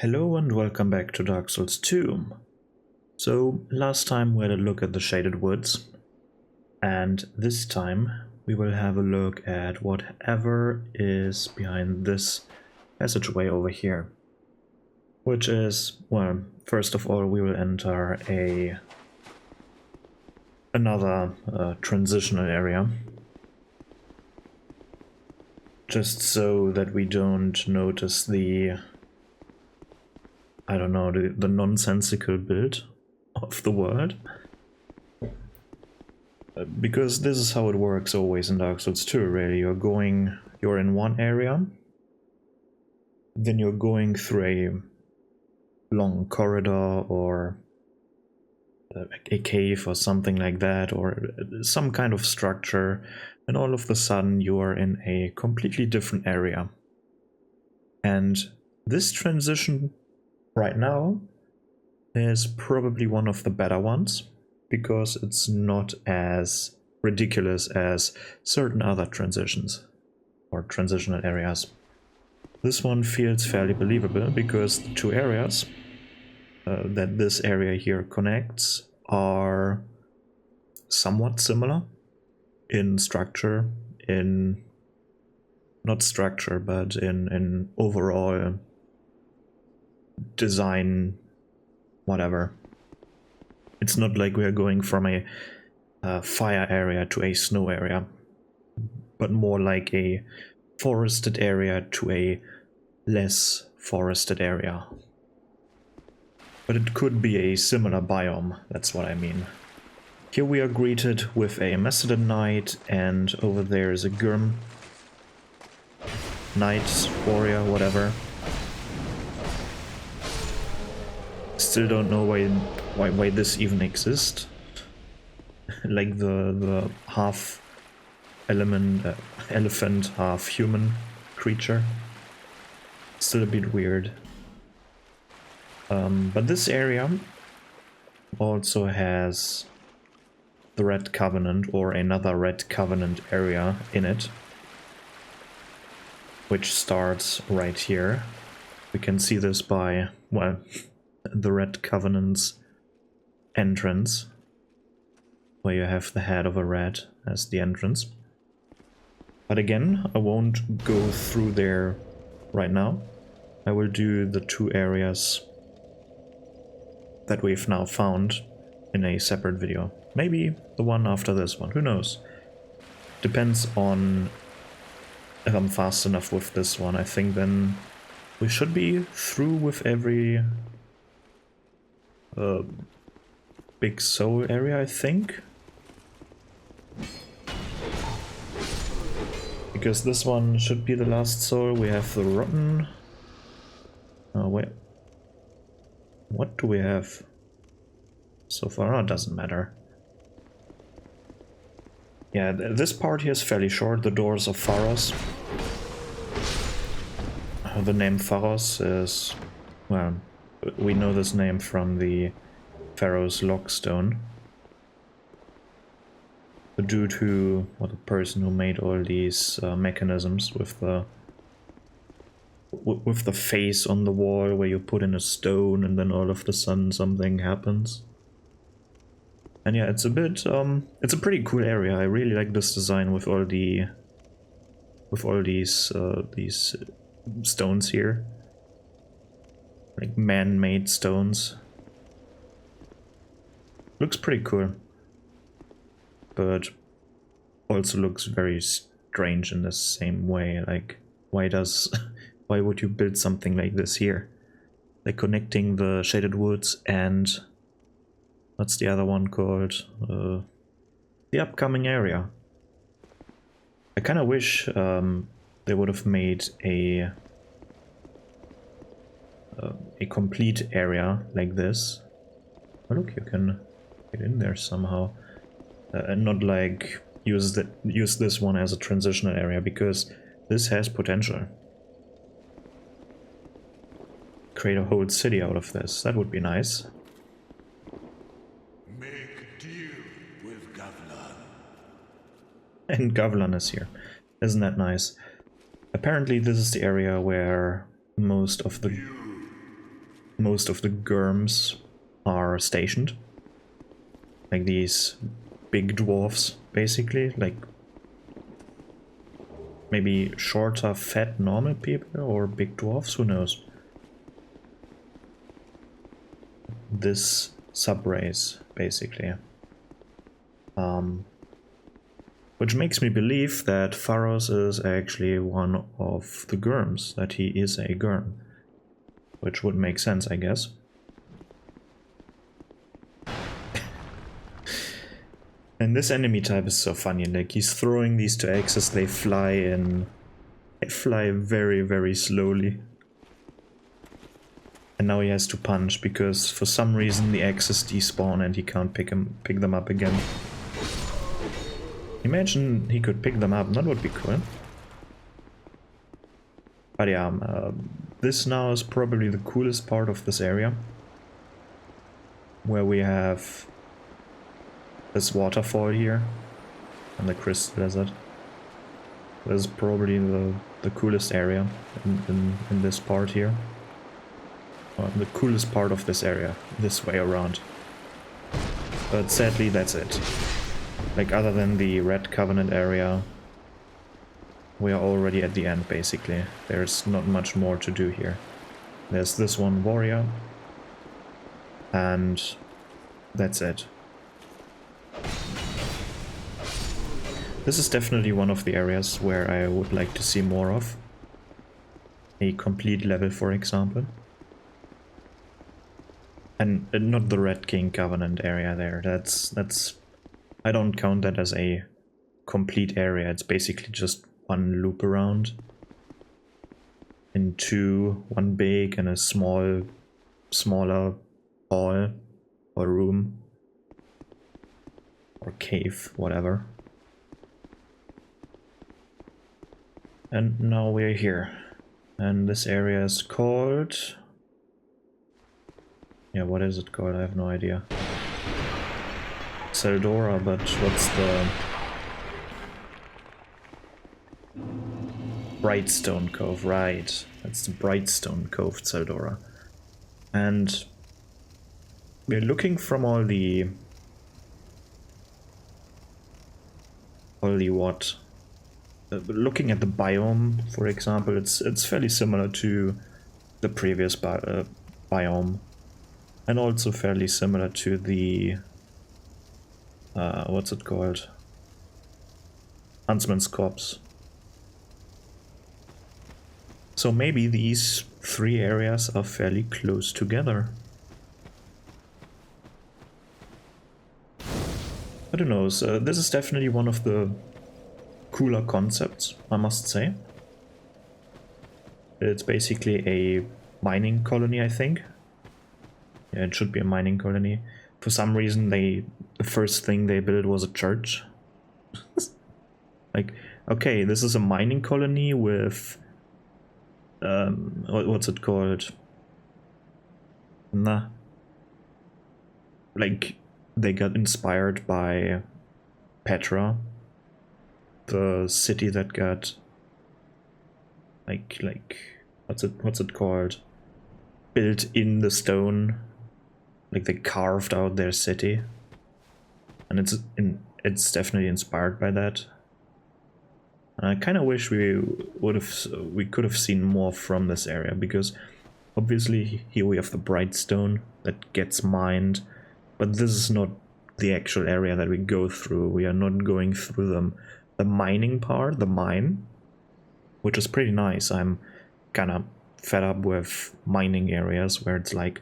Hello and welcome back to Dark Souls 2. So, last time we had a look at the Shaded Woods, and this time we will have a look at whatever is behind this passageway over here. Which is, well, first of all we will enter another transitional area. Just so that we don't notice the nonsensical build of the world. Because this is how it works always in Dark Souls 2, really. You're in one area, then you're going through a long corridor or a cave or something like that, or some kind of structure, and all of a sudden you are in a completely different area. And this transition right now is probably one of the better ones, because it's not as ridiculous as certain other transitions or transitional areas. This one feels fairly believable because the two areas that this area here connects are somewhat similar in structure, not structure, but in overall design, whatever. It's not like we are going from a fire area to a snow area, but more like a forested area to a less forested area. But it could be a similar biome, that's what I mean. Here we are greeted with a Macedon Knight, and over there is a Gurm Knight, warrior, whatever. Still don't know why this even exists. Like the half elephant, half human creature. Still a bit weird. But this area also has the Red Covenant, or another Red Covenant area in it, which starts right here. We can see this by, well, the Red Covenant's entrance, where you have the head of a rat as the entrance. But again, I won't go through there right now. I will do the two areas that we've now found in a separate video. Maybe the one after this one, who knows? Depends on if I'm fast enough with this one. I think then we should be through with every big soul area, I think. Because this one should be the last soul. We have the rotten... Oh, wait. What do we have so far? Oh, it doesn't matter. Yeah, this part here is fairly short. The Doors of Pharos. The name Pharos is... well, we know this name from the Pharaoh's Lockstone. The dude who, or the person who made all these mechanisms with the face on the wall where you put in a stone and then all of a sudden something happens. And yeah, it's a bit, it's a pretty cool area. I really like this design with all these stones here. Like man-made stones. Looks pretty cool. But also looks very strange in the same way. Like, why would you build something like this here? Like connecting the Shaded Woods and what's the other one called? The upcoming area. I kind of wish they would have made a complete area like this. Oh look, you can get in there somehow. And not like use this one as a transitional area, because this has potential. Create a whole city out of this. That would be nice. Make deal with Gavlan. And Gavlan is here. Isn't that nice? Apparently this is the area where most of the most of the Gurms are stationed. Like these big dwarfs, basically. Like maybe shorter, fat, normal people, or big dwarfs, who knows. This subrace, basically. Which makes me believe that Pharos is actually one of the Gurms, that he is a Gurm. Which would make sense, I guess. And this enemy type is so funny, like he's throwing these two axes, they fly in... They fly very, very slowly. And now he has to punch, because for some reason the axes despawn and he can't pick them up again. Imagine he could pick them up, that would be cool. But yeah, this now is probably the coolest part of this area. Where we have this waterfall here and the Crystal Desert. This is probably the coolest area in this part here. The coolest part of this area, this way around. But sadly that's it. Like other than the Red Covenant area, we are already at the end basically. There's not much more to do here. There's this one warrior. And that's it. This is definitely one of the areas where I would like to see more of. A complete level, for example. And not the Red King Covenant area there. That's I don't count that as a complete area. It's basically just one loop around. And two, one big and a smaller hall or room or cave, whatever. And now we're here. And this area is called... Yeah, what is it called? I have no idea. Tseldora, but what's the... Brightstone Cove, right. That's the Brightstone Cove, Tseldora. And we're looking from all the what? Looking at the biome, for example, it's fairly similar to the previous biome. And also fairly similar to the... what's it called? Huntsman's Copse. So maybe these three areas are fairly close together. I don't know, so this is definitely one of the cooler concepts, I must say. It's basically a mining colony, I think. Yeah, it should be a mining colony. For some reason, the first thing they built was a church. Like, okay, this is a mining colony with... what's it called? Nah. Like, they got inspired by Petra, the city that got like what's it called? Built in the stone. Like they carved out their city. And it's definitely inspired by that. And I kind of wish we could have seen more from this area, because obviously here we have the Brightstone that gets mined, but this is not the actual area that we go through. We are not going through the mining part, the mine, which is pretty nice. I'm kind of fed up with mining areas where it's like,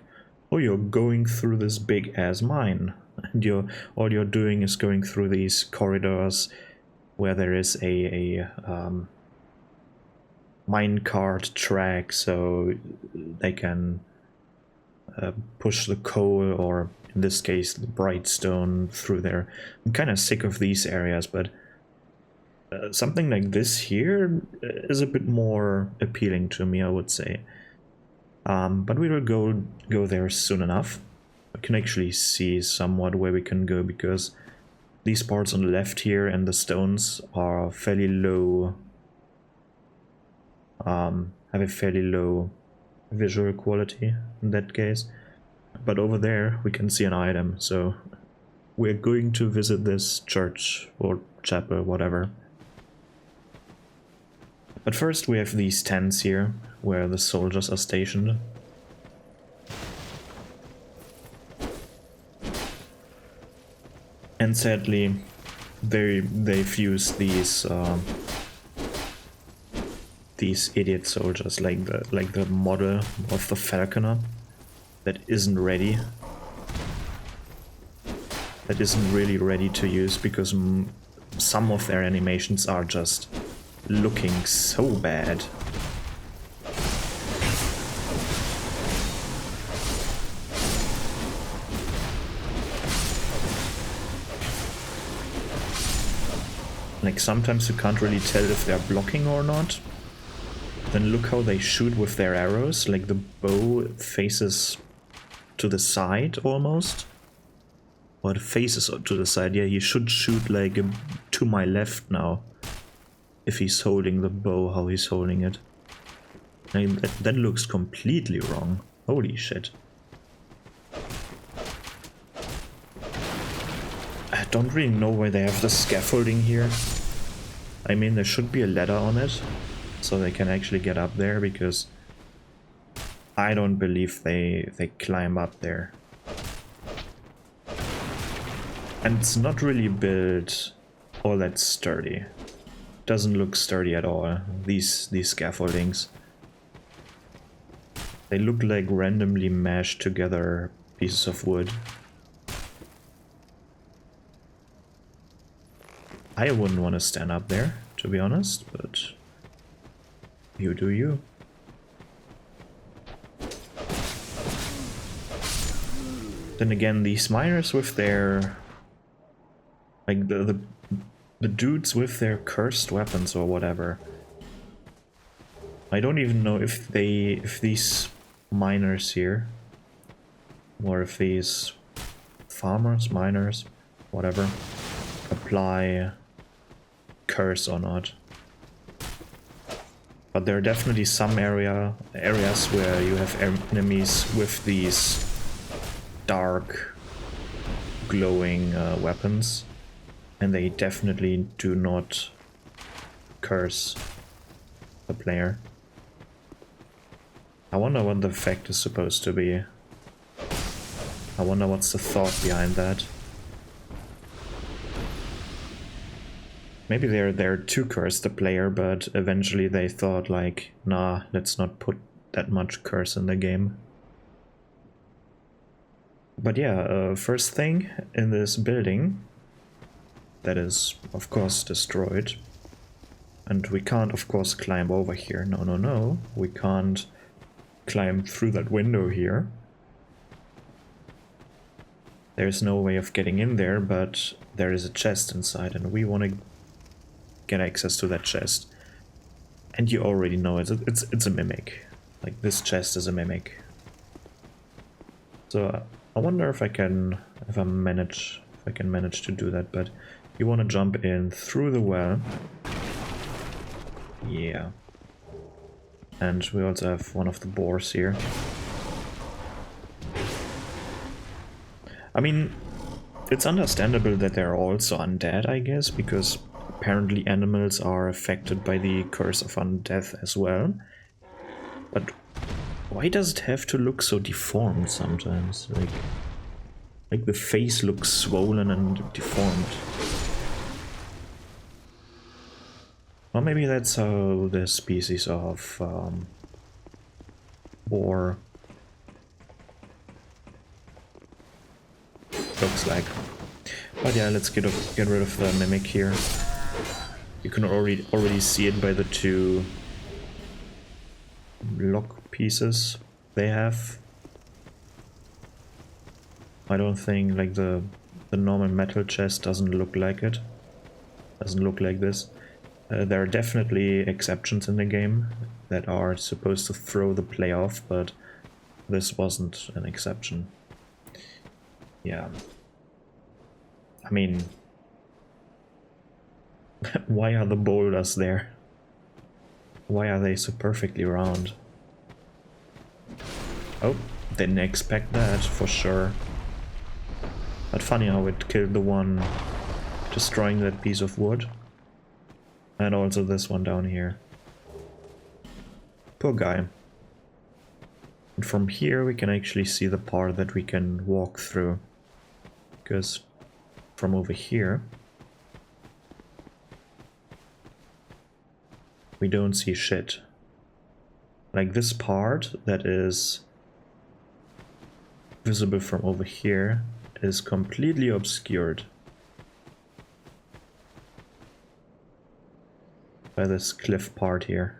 oh, you're going through this big ass mine, and all you're doing is going through these corridors where there is a minecart track, so they can push the coal, or in this case the Brightstone, through there. I'm kind of sick of these areas, but something like this here is a bit more appealing to me, I would say. But we will go there soon enough. I can actually see somewhat where we can go, because these parts on the left here and the stones are fairly low, have a fairly low visual quality in that case. But over there we can see an item, so we're going to visit this church or chapel, whatever. But first we have these tents here where the soldiers are stationed. And sadly they've used these idiot soldiers, like the model of the falconer that isn't ready, that isn't really ready to use, because some of their animations are just looking so bad. Like sometimes you can't really tell if they're blocking or not. Then look how they shoot with their arrows, like the bow faces to the side almost. Or it faces to the side, yeah, he should shoot like to my left now. If he's holding the bow, how he's holding it. I mean, that looks completely wrong. Holy shit. I don't really know why they have the scaffolding here. I mean, there should be a ladder on it, so they can actually get up there, because I don't believe they climb up there. And it's not really built all that sturdy. Doesn't look sturdy at all, these scaffoldings. They look like randomly mashed together pieces of wood. I wouldn't want to stand up there, to be honest, but you do you. Then again, these miners with their, like the dudes with their cursed weapons or whatever. I don't even know if these miners here, or if these farmers, miners, whatever, apply curse or not. But there are definitely some areas where you have enemies with these dark glowing weapons, and they definitely do not curse the player. I wonder what the effect is supposed to be. I wonder what's the thought behind that. Maybe they're there to curse the player, but eventually they thought like, nah, let's not put that much curse in the game. But yeah, first thing in this building that is of course destroyed, and we can't of course climb over here. No, we can't climb through that window here. There's no way of getting in there, but there is a chest inside, and we want to get access to that chest. And you already know it. It's a mimic. Like, this chest is a mimic. So I wonder if I can manage to do that. But you want to jump in through the well. Yeah. And we also have one of the boars here. I mean, it's understandable that they're also undead, I guess, because apparently animals are affected by the curse of undeath as well. But why does it have to look so deformed sometimes? Like the face looks swollen and deformed. Or maybe that's how the species of boar looks like. But yeah, let's get rid of the mimic here. You can already see it by the two lock pieces they have. I don't think like the normal metal chest doesn't look like it. Doesn't look like this. There are definitely exceptions in the game that are supposed to throw the play off, but this wasn't an exception. Yeah. I mean, why are the boulders there? Why are they so perfectly round? Oh, didn't expect that for sure. But funny how it killed the one destroying that piece of wood. And also this one down here. Poor guy. And from here we can actually see the part that we can walk through. Because from over here we don't see shit. Like this part that is visible from over here is completely obscured by this cliff part here.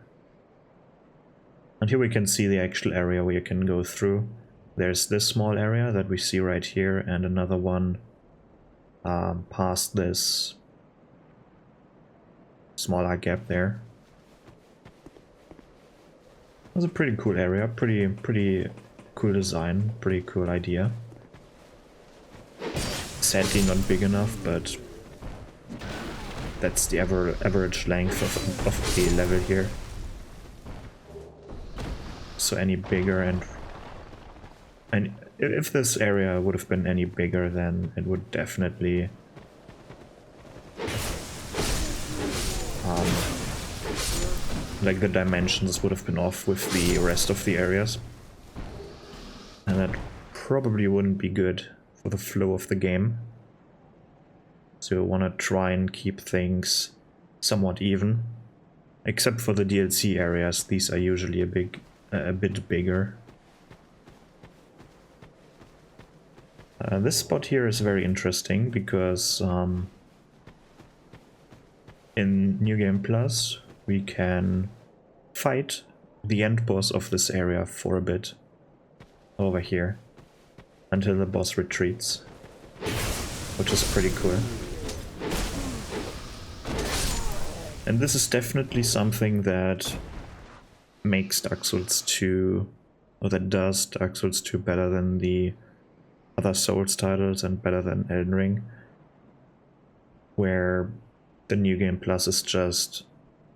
And here we can see the actual area where you can go through. There's this small area that we see right here, and another one past this smaller gap there. It's a pretty cool area, pretty cool design, pretty cool idea. Sadly not big enough, but that's the average length of a level here. So any bigger and if this area would have been any bigger, then it would definitely like the dimensions would have been off with the rest of the areas, and that probably wouldn't be good for the flow of the game. So you want to try and keep things somewhat even, except for the DLC areas. These are usually a bit bigger. This spot here is very interesting because in New Game Plus we can fight the end boss of this area for a bit over here until the boss retreats, which is pretty cool. And this is definitely something that makes Dark Souls 2, or that does Dark Souls 2 better than the other Souls titles and better than Elden Ring, where the New Game Plus is just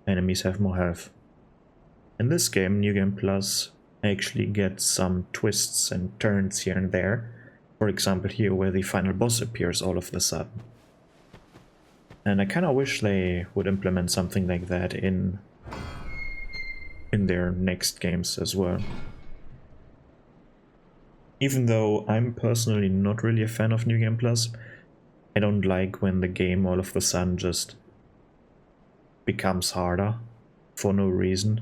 enemies have more health. In this game, New Game Plus actually gets some twists and turns here and there. For example, here where the final boss appears all of a sudden. And I kind of wish they would implement something like that in their next games as well. Even though I'm personally not really a fan of New Game Plus, I don't like when the game all of a sudden just becomes harder for no reason.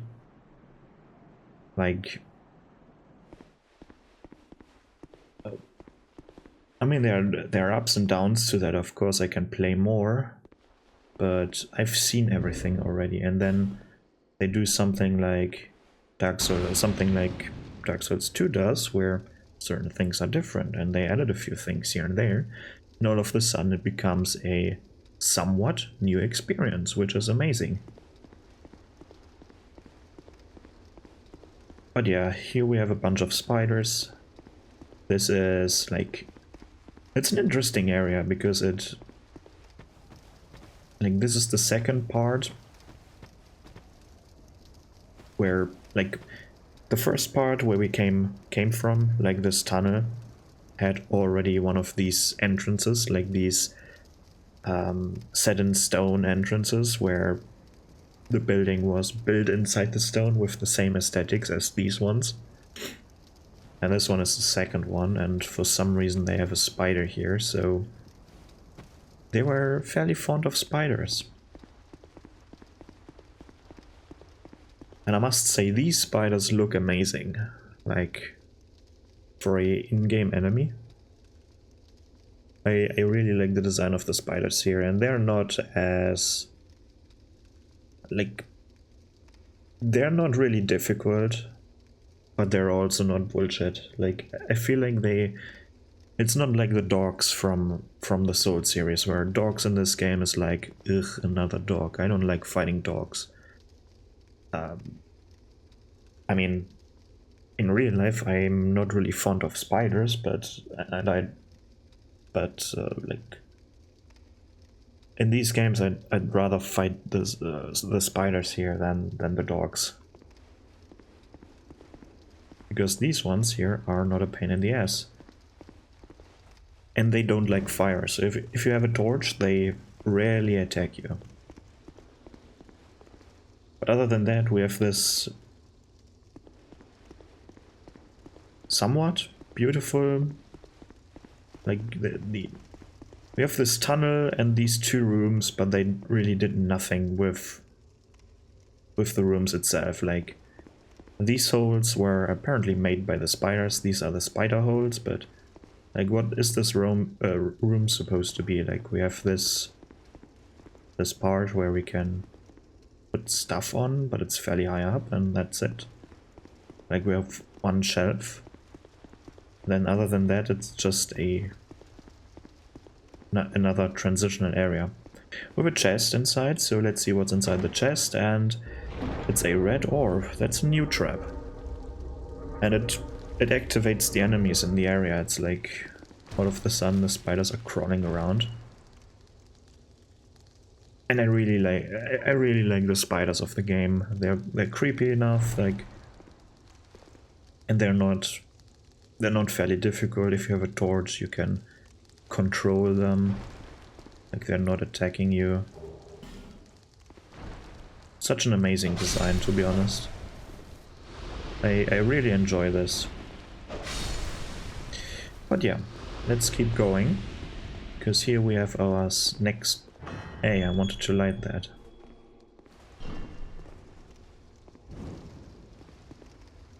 Like, I mean, there are ups and downs to that. Of course, I can play more, but I've seen everything already. And then they do something like Dark Souls 2 does, where certain things are different, and they added a few things here and there, and all of a sudden it becomes a somewhat new experience, which is amazing. But yeah, here we have a bunch of spiders. This is like, it's an interesting area because this is the second part where, like, the first part where we came from, like this tunnel, had already one of these entrances, like these set in stone entrances where the building was built inside the stone with the same aesthetics as these ones. And this one is the second one, and for some reason they have a spider here, so they were fairly fond of spiders. And I must say, these spiders look amazing, like, for a in-game enemy. I really like the design of the spiders here, and they're not as, like, they're not really difficult, but they're also not bullshit. Like, I feel like it's not like the dogs from the Soul series, where dogs in this game is like, ugh, another dog. I don't like fighting dogs. I mean, in real life, I'm not really fond of spiders, but like, in these games, I'd rather fight the spiders here than the dogs, because these ones here are not a pain in the ass. And they don't like fire, so if you have a torch, they rarely attack you. But other than that, we have this somewhat beautiful, like we have this tunnel and these two rooms, but they really did nothing with the rooms itself. Like, these holes were apparently made by the spiders. These are the spider holes, but like, what is this room supposed to be? Like, we have this part where we can put stuff on, but it's fairly high up, and that's it. Like, we have one shelf. Then other than that, it's just another transitional area with a chest inside. So let's see what's inside the chest, and it's a red orb. That's a new trap, and it activates the enemies in the area. It's like all of a sudden the spiders are crawling around, and I really like the spiders of the game. They're creepy enough, like, and they're not fairly difficult. If you have a torch, you can control them. Like, they're not attacking you. Such an amazing design, to be honest. I really enjoy this. But yeah, let's keep going, because here we have our next... Hey, I wanted to light that.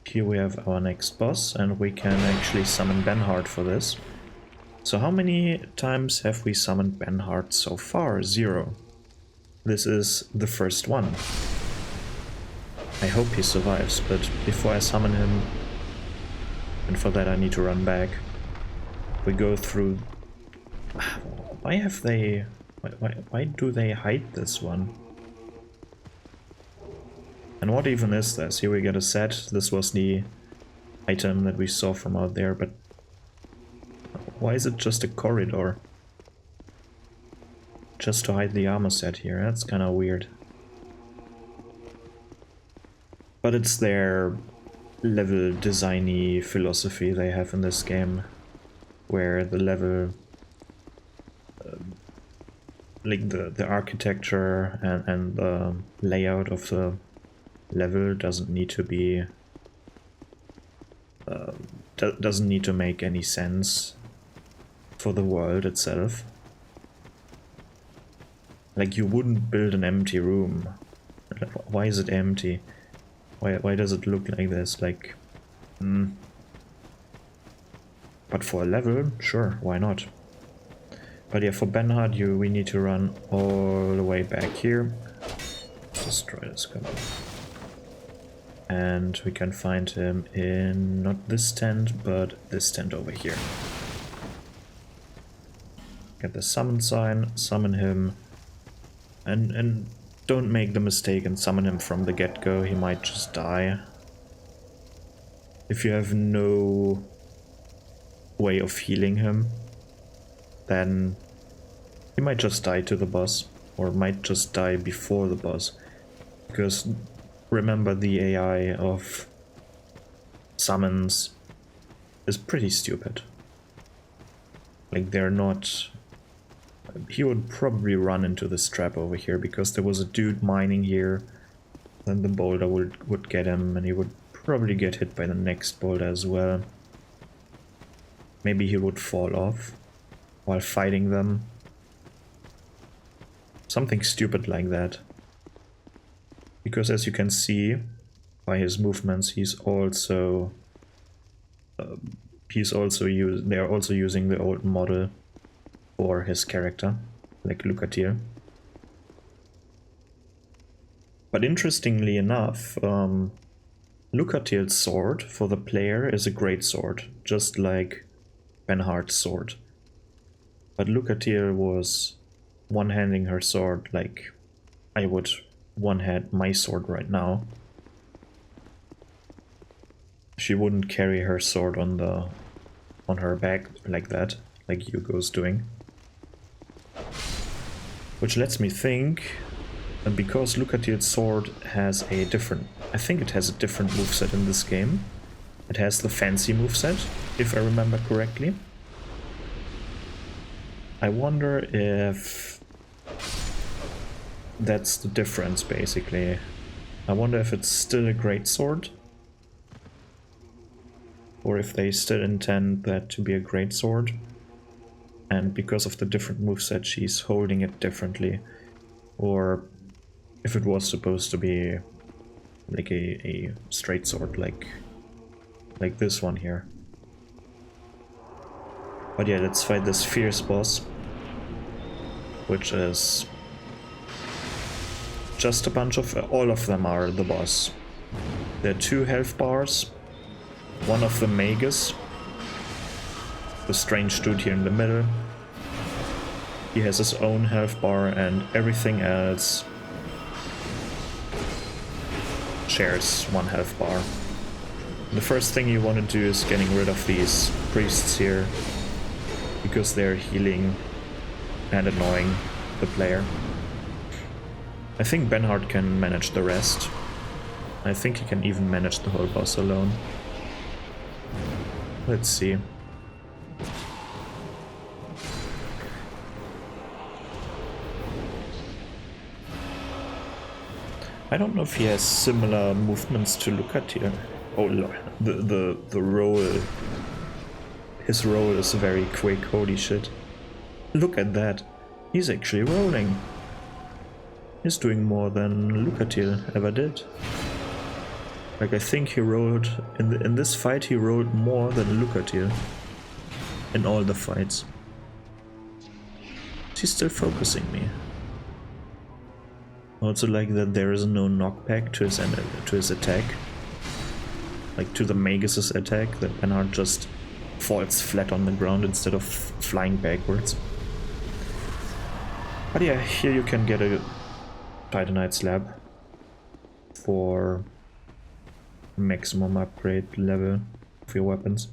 Here we have our next boss, and we can actually summon Benhard for this. So how many times have we summoned Benhard so far? 0. This is the first one. I hope he survives, but before I summon him, and for that I need to run back, we go through... Why have they... Why do they hide this one? And what even is this? Here we get a set. This was the item that we saw from out there, but why is it just a corridor? Just to hide the armor set here. That's kind of weird. But it's their level designy philosophy they have in this game, where the level, like the architecture and the layout of the level doesn't need to be doesn't need to make any sense for the world itself. Like, you wouldn't build an empty room. Why is it empty? Why does it look like this? Like, but for a level, sure, why not? But yeah, for Benhard, we need to run all the way back here. Let's destroy this guy. And we can find him in not this tent, but this tent over here. Get the summon sign, summon him, and don't make the mistake and summon him from the get-go. He might just die. If you have no way of healing him, then he might just die to the boss, or might just die before the boss. Because remember, the AI of summons is pretty stupid. Like, they're not... He would probably run into this trap over here, because there was a dude mining here. Then the boulder would get him, and he would probably get hit by the next boulder as well. Maybe he would fall off while fighting them. Something stupid like that. Because as you can see by his movements, they're also using the old model for his character, like Lucatir. But interestingly enough, Lucatir's sword for the player is a great sword, just like Benhard's sword. But Lucatir was one-handing her sword like I would one-hand my sword right now. She wouldn't carry her sword on her back like that, like Hugo's doing. Which lets me think, because Lucatir's sword has a different... I think it has a different moveset in this game. It has the fancy moveset, if I remember correctly. I wonder if that's the difference, basically. I wonder if it's still a greatsword, or if they still intend that to be a greatsword, and because of the different moveset she's holding it differently, or if it was supposed to be like a straight sword, like this one here. But yeah, let's fight this fierce boss, which is just a bunch of... all of them are the boss. There are 2 health bars, one of the mages, the strange dude here in the middle. He has his own health bar, and everything else shares 1 health bar. The first thing you want to do is getting rid of these priests here, because they're healing and annoying the player. I think Benhard can manage the rest. I think he can even manage the whole boss alone. Let's see. I don't know if he has similar movements to look at here. Oh lord, the roll. His roll is very quick, holy shit. Look at that. He's actually rolling. He's doing more than Lucatil ever did. Like, I think he rolled in this fight he rolled more than Lucatil in all the fights. She's still focusing me. Also like that there is no knockback to his attack. Like to the Magus' attack, that Benhard just falls flat on the ground instead of flying backwards. But yeah, here you can get a Titanite slab for maximum upgrade level of your weapons.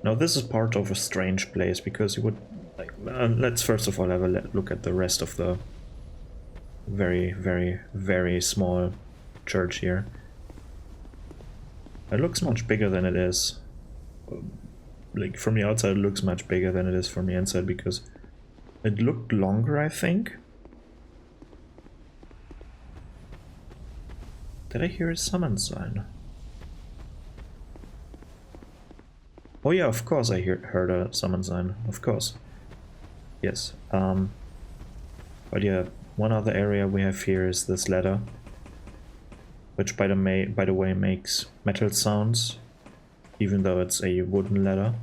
Now this is part of a strange place, because you would like... let's first of all have a look at the rest of the very, very, very small church here. It looks much bigger than it is. Like, from the outside it looks much bigger than it is from the inside, because it looked longer, I think. Did I hear a summon sign? Oh yeah, of course I heard a summon sign, of course. Yes. But yeah, one other area we have here is this ladder, which by the way makes metal sounds, even though it's a wooden ladder.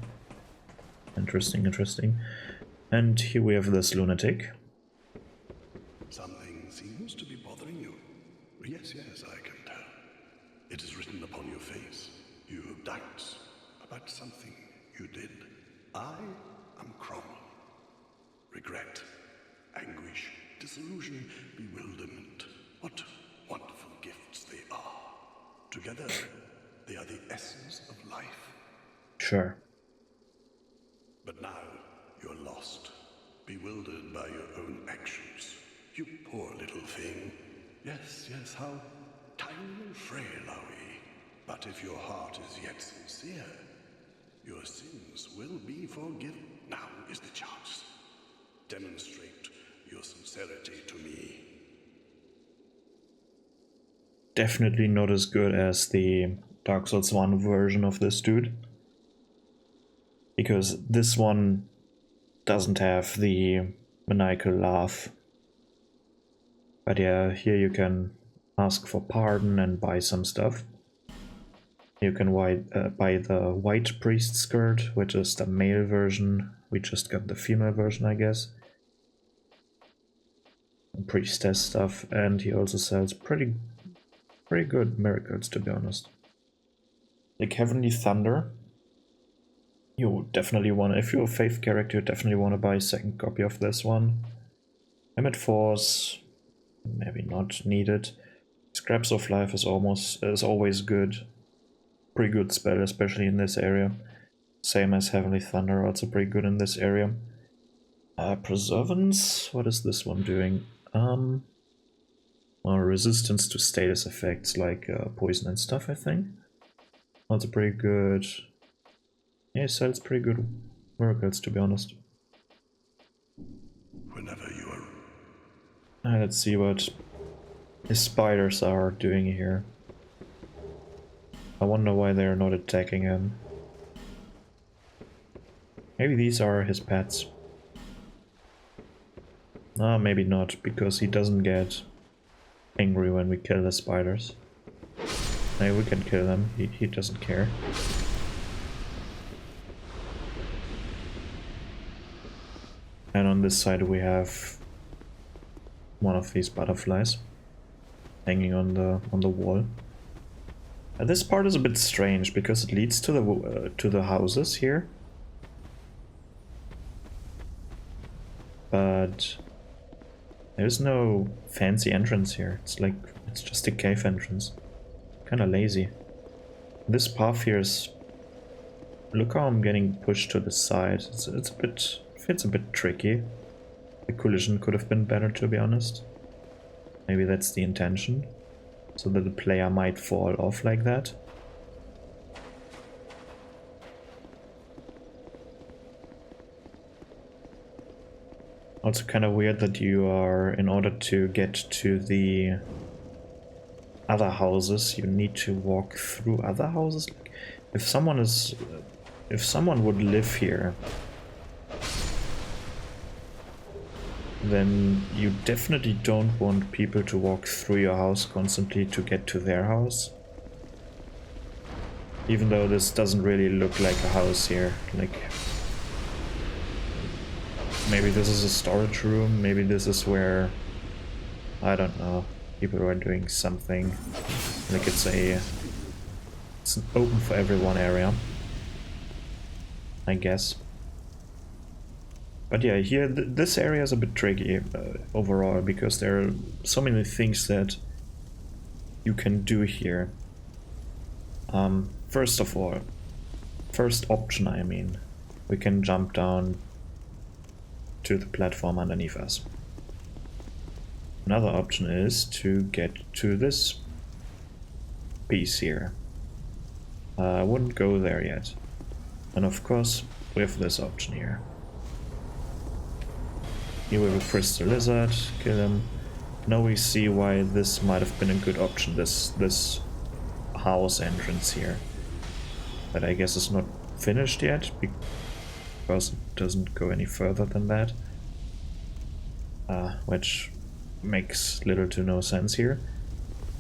Interesting, interesting. And here we have this lunatic. Something seems to be bothering you. Yes, I can tell. It is written upon your face. You have doubts about something you did. I am Cromwell. Regret, anguish, disillusion, bewilderment. What wonderful gifts they are. Together, they are the essence of life. Sure. But now, you're lost, bewildered by your own actions. You poor little thing. Yes, how tiny and frail are we. But if your heart is yet sincere, your sins will be forgiven. Now is the chance. Demonstrate your sincerity to me. Definitely not as good as the Dark Souls 1 version of this dude. Because this one doesn't have the maniacal laugh. But yeah, here you can ask for pardon and buy some stuff. You can buy the white priest skirt, which is the male version. We just got the female version, I guess. Priestess stuff, and he also sells pretty good miracles, to be honest. Like Heavenly Thunder. You definitely want, if you're a faith character, you definitely want to buy a second copy of this one. Limit Force, maybe not needed. Scraps of Life is always good. Pretty good spell, especially in this area. Same as Heavenly Thunder, also pretty good in this area. Preservance, what is this one doing? Or resistance to status effects like poison and stuff, I think. Also pretty good. Yeah, sells pretty good workouts, to be honest. Whenever you are... Let's see what his spiders are doing here. I wonder why they're not attacking him. Maybe these are his pets. No, maybe not, because he doesn't get angry when we kill the spiders. Maybe we can kill them, he doesn't care. And on this side we have one of these butterflies hanging on the wall. This part is a bit strange because it leads to the houses here, but there's no fancy entrance here. It's just a cave entrance. Kind of lazy. This path here is. Look how I'm getting pushed to the side. It's a bit. It's a bit tricky. The collision could have been better, to be honest. Maybe that's the intention, so that the player might fall off like that. Also kind of weird that you are, in order to get to the other houses, you need to walk through other houses. If someone would live here, then you definitely don't want people to walk through your house constantly to get to their house. Even though this doesn't really look like a house here. Like, maybe this is a storage room, maybe this is where, I don't know, people are doing something. Like it's an open for everyone area, I guess. But yeah, here this area is a bit tricky overall, because there are so many things that you can do here. First of all, first option I mean, we can jump down to the platform underneath us. Another option is to get to this piece here. I wouldn't go there yet. And of course, we have this option here. Here we have a crystal lizard, kill him. Now we see why this might have been a good option, this house entrance here. But I guess it's not finished yet, because it doesn't go any further than that. Which makes little to no sense here.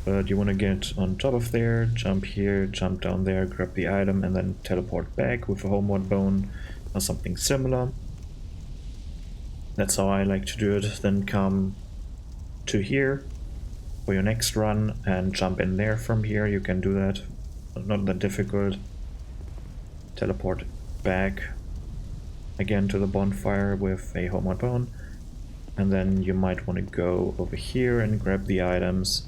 But you want to get on top of there, jump here, jump down there, grab the item, and then teleport back with a homeward bone or something similar. That's how I like to do it. Then come to here for your next run and jump in there from here. You can do that, not that difficult. Teleport back again to the bonfire with a homeward bone, and then you might want to go over here and grab the items.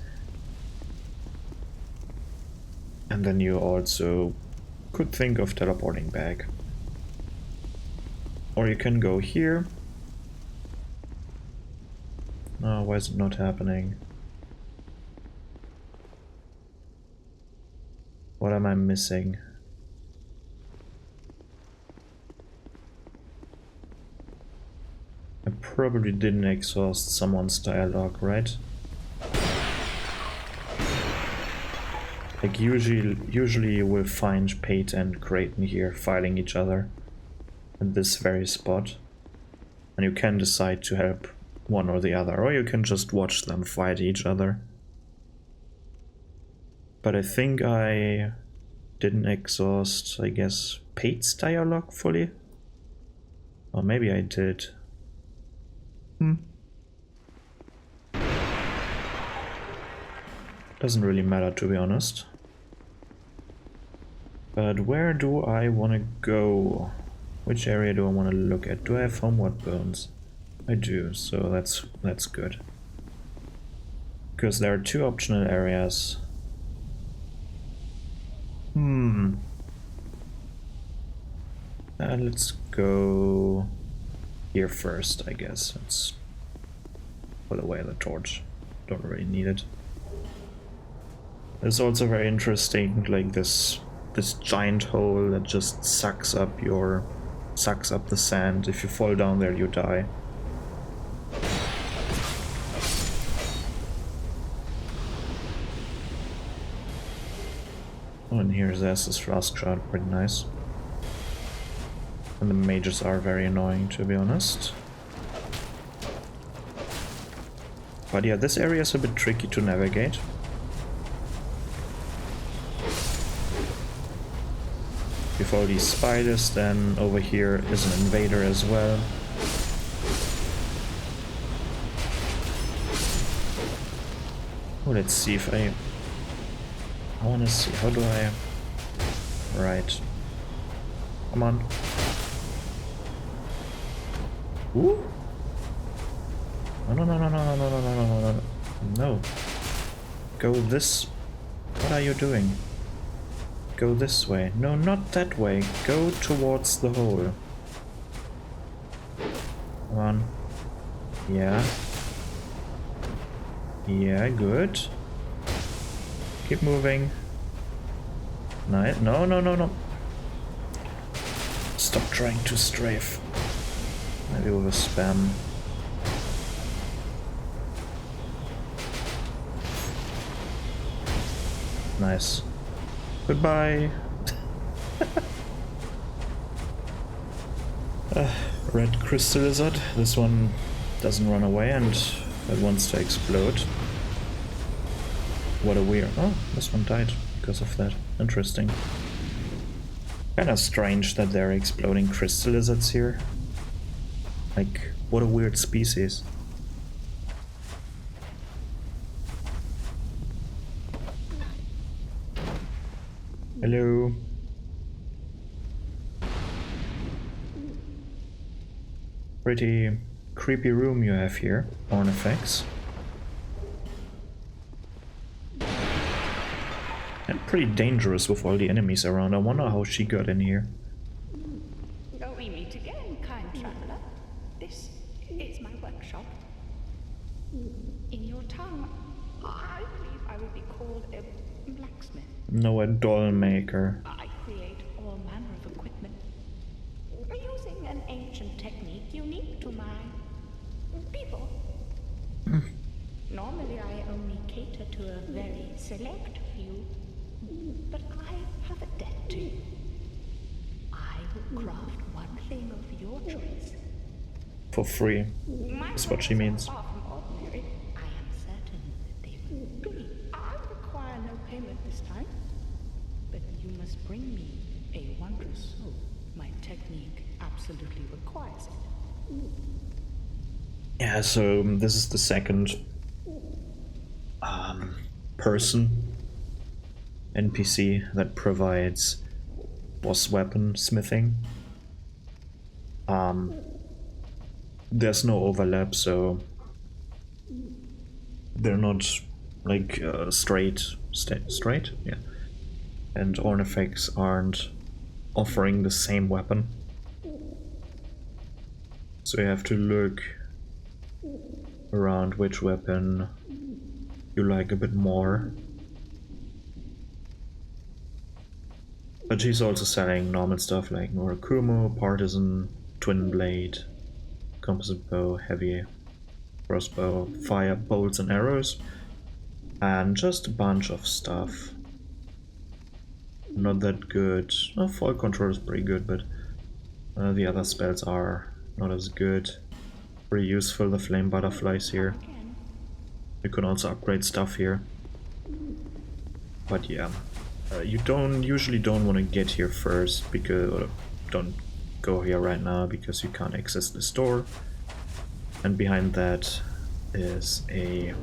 And then you also could think of teleporting back. Or you can go here. Oh, why is it not happening? What am I missing? I probably didn't exhaust someone's dialogue, right? Like usually you will find Pate and Creighton here fighting each other at this very spot. And you can decide to help one or the other, or you can just watch them fight each other. But I think I didn't exhaust, I guess, Pate's dialogue fully? Or maybe I did. Doesn't really matter, to be honest. But where do I want to go? Which area do I want to look at? Do I have homeward bones? I do, so that's good. Because there are two optional areas. Let's go here first, I guess. Let's put away the torch. don't really need it. It's also very interesting, like this giant hole that just sucks up the sand. If you fall down there, you die. Oh, and here's S's flask shot, pretty nice. And the mages are very annoying, to be honest. But yeah, this area is a bit tricky to navigate. With all these spiders, then over here is an invader as well. Oh, let's see if I wanna see, how do I... Right. Come on. Ooh. No, no, no, no, no, no, no, no, no, no, no. No. Go this... What are you doing? Go this way. No, not that way. Go towards the hole. Come on. Yeah. Yeah, good. Keep moving. Nice. No, no, no, no. Stop trying to strafe. Maybe with a spam. Nice. Goodbye. Red crystal lizard. This one doesn't run away and it wants to explode. What a weird... Oh, this one died because of that. Interesting. Kinda strange that there are exploding crystal lizards here. Like, what a weird species. Hello. Pretty creepy room you have here, artifacts. And pretty dangerous with all the enemies around. I wonder how she got in here. Oh, we meet again, kind traveler. This is my workshop. In your tongue, I believe I would be called a blacksmith. No, a doll maker. I create all manner of equipment using an ancient technique unique to my people. Normally I only cater to a very select few, but I have a debt to you. I will craft one thing of your choice. For free. That's what she means. Far from ordinary. I am certain that they will be. I require no payment this time, but you must bring me a wondrous soul. My technique absolutely requires it. Yeah, so this is the second person NPC that provides boss weapon smithing. There's no overlap, so they're not like straight, yeah. And artifacts aren't offering the same weapon, so you have to look around which weapon you like a bit more. But she's also selling normal stuff like Norakumo, Partisan, Twin Blade, Composite Bow, Heavy Crossbow, Fire, Bolts and Arrows, and just a bunch of stuff. Not that good. Oh, Fall Control is pretty good, but the other spells are not as good. Pretty useful, the Flame Butterflies here. You can also upgrade stuff here. But yeah, you usually don't want to get here first, because or don't go here right now because you can't access the store. And behind that is a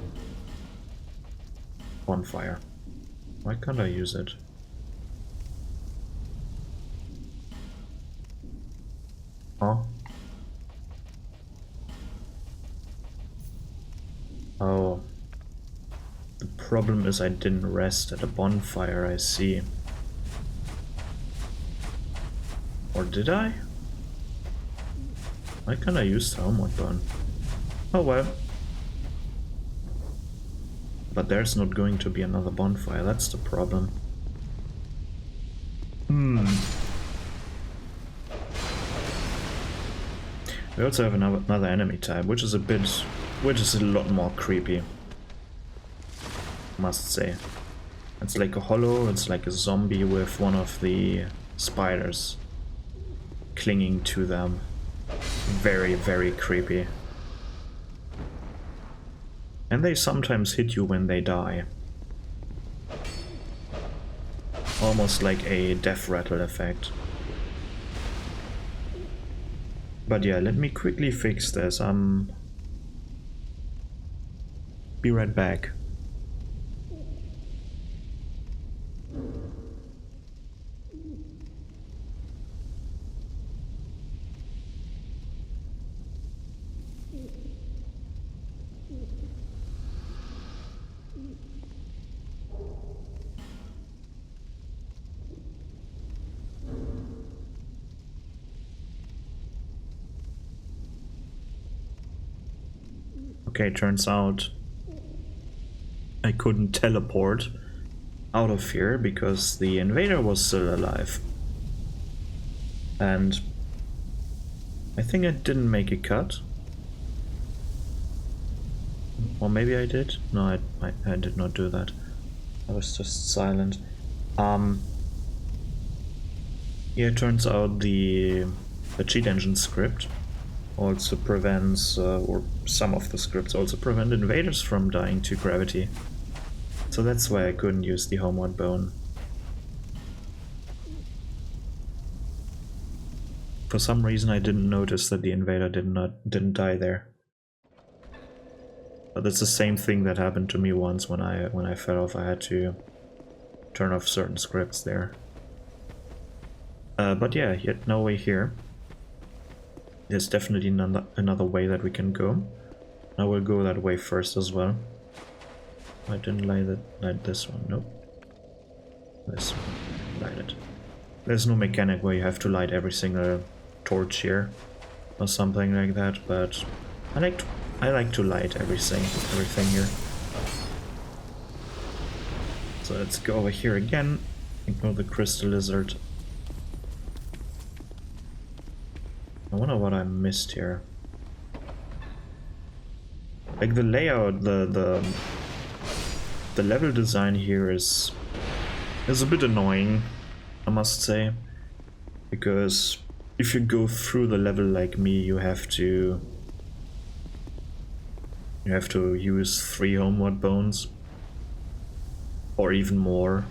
bonfire. Why can't I use it? Huh? Oh. The problem is I didn't rest at a bonfire, I see. Or did I? Why can't I use the homeward burn? Oh well. But there's not going to be another bonfire, that's the problem. We also have another enemy type, which is a lot more creepy. Must say. It's like a hollow, it's like a zombie with one of the spiders clinging to them. Very, very creepy. And they sometimes hit you when they die. Almost like a death rattle effect. But yeah, let me quickly fix this. Be right back. Okay, turns out I couldn't teleport out of here because the invader was still alive. And I think I didn't make a cut. Or maybe I did? No, I did not do that. I was just silent. Yeah, it turns out the cheat engine script also prevents, or some of the scripts also prevent invaders from dying to gravity. So that's why I couldn't use the homeward bone. For some reason I didn't notice that the invader didn't die there. But it's the same thing that happened to me once when I fell off. I had to turn off certain scripts there. But yeah, yet no way here. There's definitely another way that we can go. I will go that way first as well. I didn't light this one, nope. This one, light it. There's no mechanic where you have to light every single torch here or something like that, but I like to light everything here. So let's go over here again. Ignore the crystal lizard. I wonder what I missed here. Like the layout, the level design here is a bit annoying, I must say, because if you go through the level like me, you have to use 3 homeward bones or even more.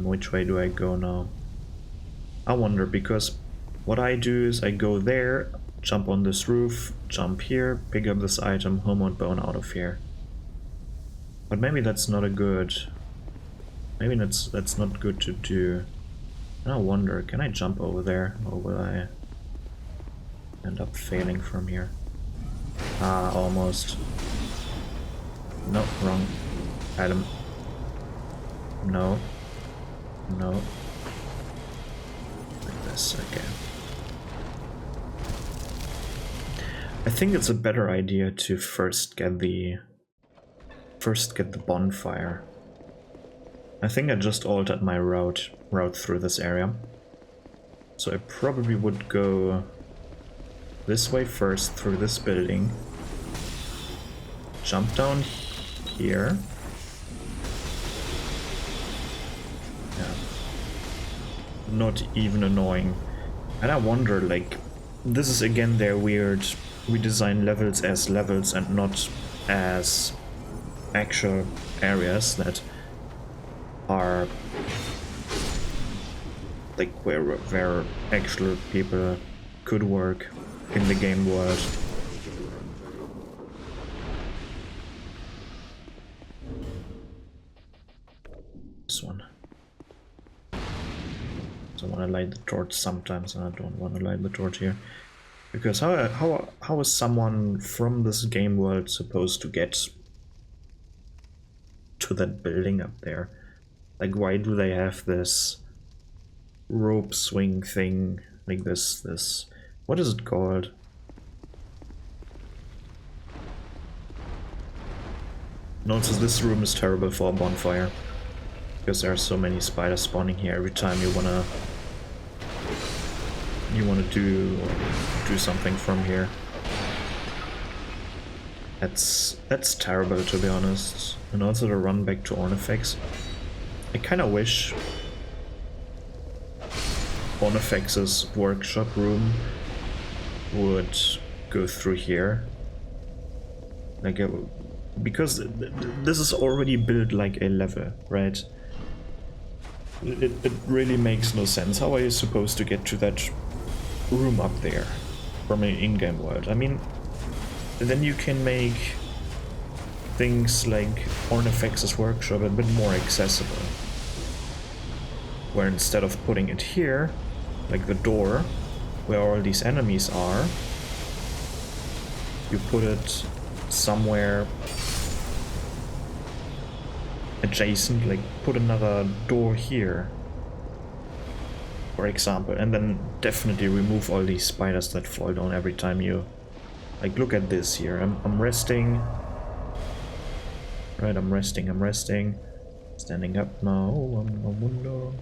Which way do I go now? I wonder, because what I do is I go there, jump on this roof, jump here, pick up this item, homeward bone out of here. But maybe that's not a good... Maybe that's not good to do. And I wonder, can I jump over there, or will I end up failing from here? Ah, almost. No, wrong item. No. No. Like this, okay. I think it's a better idea to first get the bonfire. I think I just altered my route through this area. So I probably would go this way first, through this building. Jump down here. Yeah. Not even annoying. And I wonder, like, this is again their weird... We design levels as levels and not as actual areas that are like where actual people could work in the game world. This one. So I want to light the torch sometimes, and I don't want to light the torch here. Because how is someone from this game world supposed to get to that building up there? Like, why do they have this rope swing thing, like this, what is it called? And also this room is terrible for a bonfire. Because there are so many spiders spawning here every time you wanna do something from here. That's terrible, to be honest. And also the run back to Ornifex. I kinda wish Ornifex's workshop room would go through here. Like, because this is already built like a level, right? It really makes no sense. How are you supposed to get to that room up there from an in-game world? I mean, then you can make things like Ornifex's workshop a bit more accessible. Where instead of putting it here, like the door, where all these enemies are, you put it somewhere adjacent, like put another door here, for example, and then definitely remove all these spiders that fall down every time you... Like, look at this here. I'm resting. Right, I'm resting. Standing up now. One window.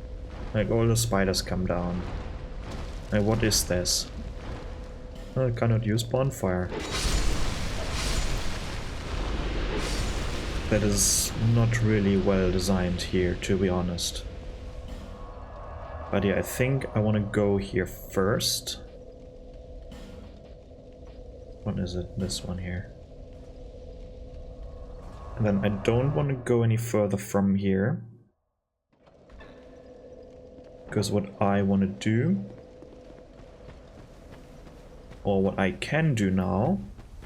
Like, all the spiders come down. Like, what is this? I cannot use bonfire. That is not really well designed here, to be honest. But yeah, I think I want to go here first. What is it? This one here. And then I don't want to go any further from here. Because what I want to do, or what I can do now,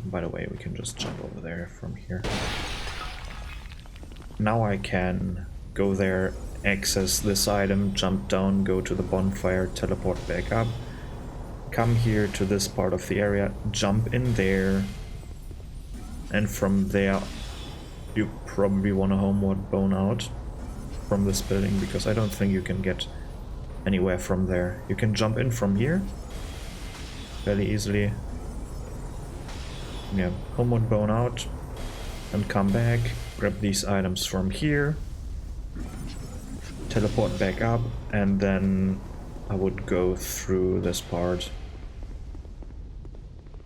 by the way, we can just jump over there from here. Now I can go there, access this item, jump down, go to the bonfire, teleport back up, come here to this part of the area, jump in there, and from there you probably want a homeward bone out from this building, because I don't think you can get anywhere from there. You can jump in from here fairly easily. Yeah, homeward bone out and come back, grab these items from here, teleport back up, and then I would go through this part,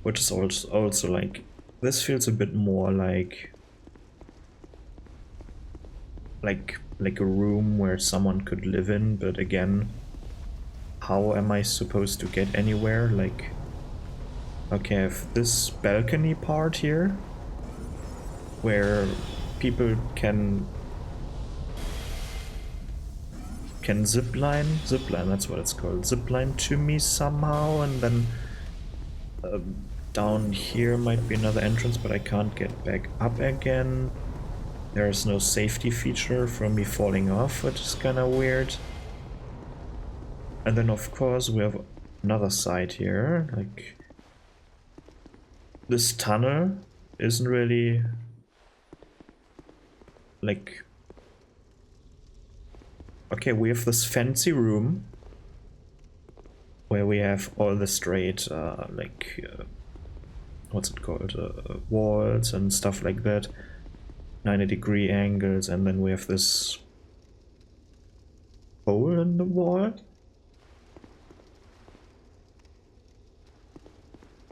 which is also like, this feels a bit more like a room where someone could live in, but again, how am I supposed to get anywhere? Like, okay, I have this balcony part here where people can zipline, that's what it's called, zipline to me somehow, and then down here might be another entrance, but I can't get back up again. There's no safety feature from me falling off, which is kind of weird. And then of course we have another side here, like this tunnel isn't really like, okay, we have this fancy room where we have all the straight what's it called, walls and stuff like that, 90-degree angles, and then we have this hole in the wall.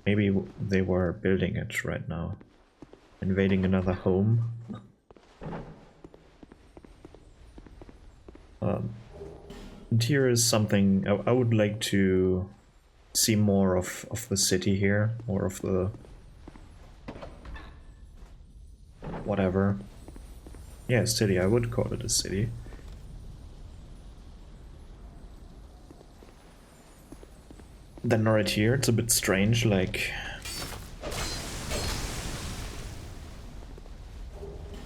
Maybe they were building it right now, invading another home. And here is something I would like to see more of the city here, more of the whatever. Yeah, city, I would call it a city. Then right here, it's a bit strange, like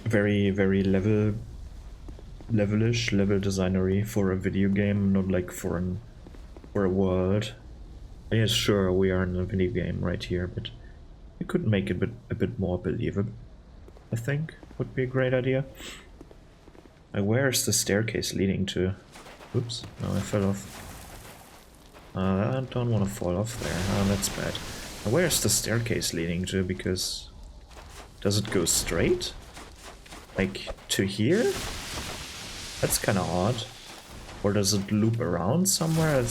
very levelish, level designery for a video game, not like for a world. Yes, sure, we are in a video game right here, but we could make it a bit more believable. I think would be a great idea. Like, where is the staircase leading to? Oops, no, I fell off. I don't want to fall off there. Oh, that's bad. Where's the staircase leading to? Because does it go straight? like to here? That's kind of odd. Or does it loop around somewhere?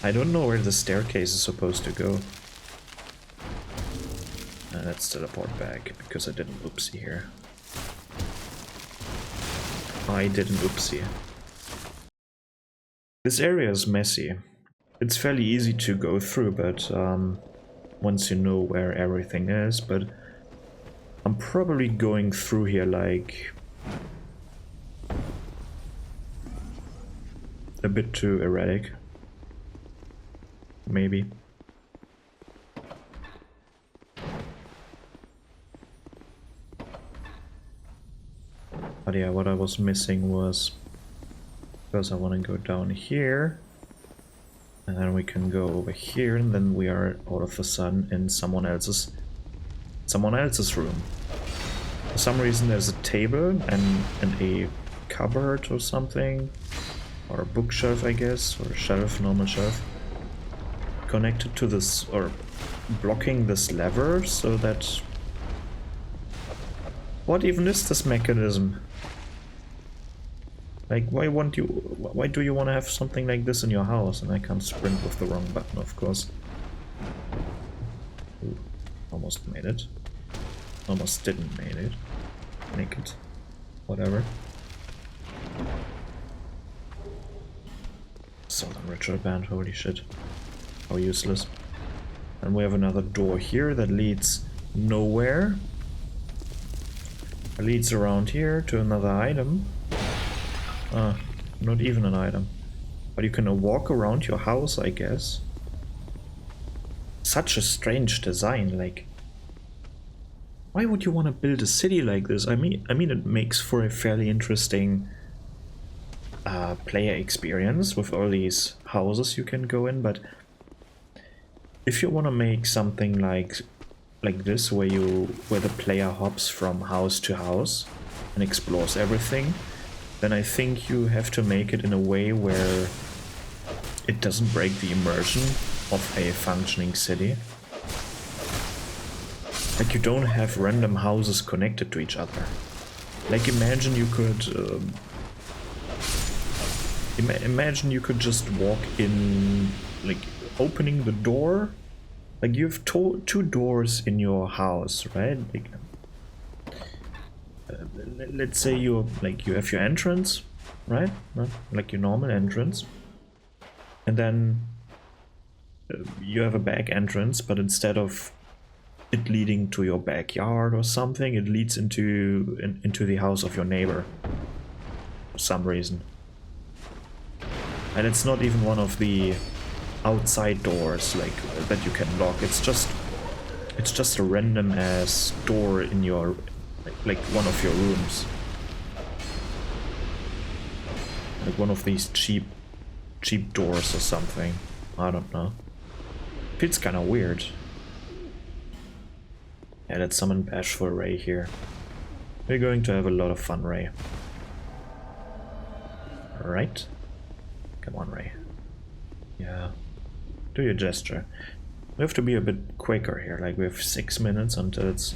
I don't know where the staircase is supposed to go. Let's teleport back, because I didn't oopsie here. I didn't oopsie. This area is messy. It's fairly easy to go through, but once you know where everything is, but I'm probably going through here like a bit too erratic. Maybe. But yeah, what I was missing was, because I want to go down here, and then we can go over here, and then we are all of a sudden in someone else's room. For some reason there's a table and a cupboard or something, or a bookshelf, I guess, or a shelf, normal shelf, connected to this, or blocking this lever, so that... What even is this mechanism? Like, why do you want to have something like this in your house? And I can't sprint with the wrong button, of course. Ooh, almost made it. Almost didn't make it. Whatever. Southern Ritual Band, holy shit. How useless. And we have another door here that leads nowhere. It leads around here to another item. Ah, not even an item. But you can walk around your house, I guess. Such a strange design, like... Why would you want to build a city like this? I mean, it makes for a fairly interesting player experience with all these houses you can go in, but if you want to make something like this, where the player hops from house to house and explores everything, then I think you have to make it in a way where it doesn't break the immersion of a functioning city. Like, you don't have random houses connected to each other. Like, imagine you could imagine you could just walk in, like, opening the door. Like, you have two doors in your house, right? Like, let's say you have your entrance, right? Like your normal entrance, and then you have a back entrance, but instead of it leading to your backyard or something, it leads into the house of your neighbor for some reason. And it's not even one of the outside doors like that you can lock. It's just a random ass door in your like one of your rooms. Like one of these cheap doors or something. I don't know. Feels kind of weird. Yeah, let's summon Bashful Ray here. We're going to have a lot of fun, Ray. Right? Come on, Ray. Yeah. Do your gesture. We have to be a bit quicker here. Like, we have 6 minutes until it's...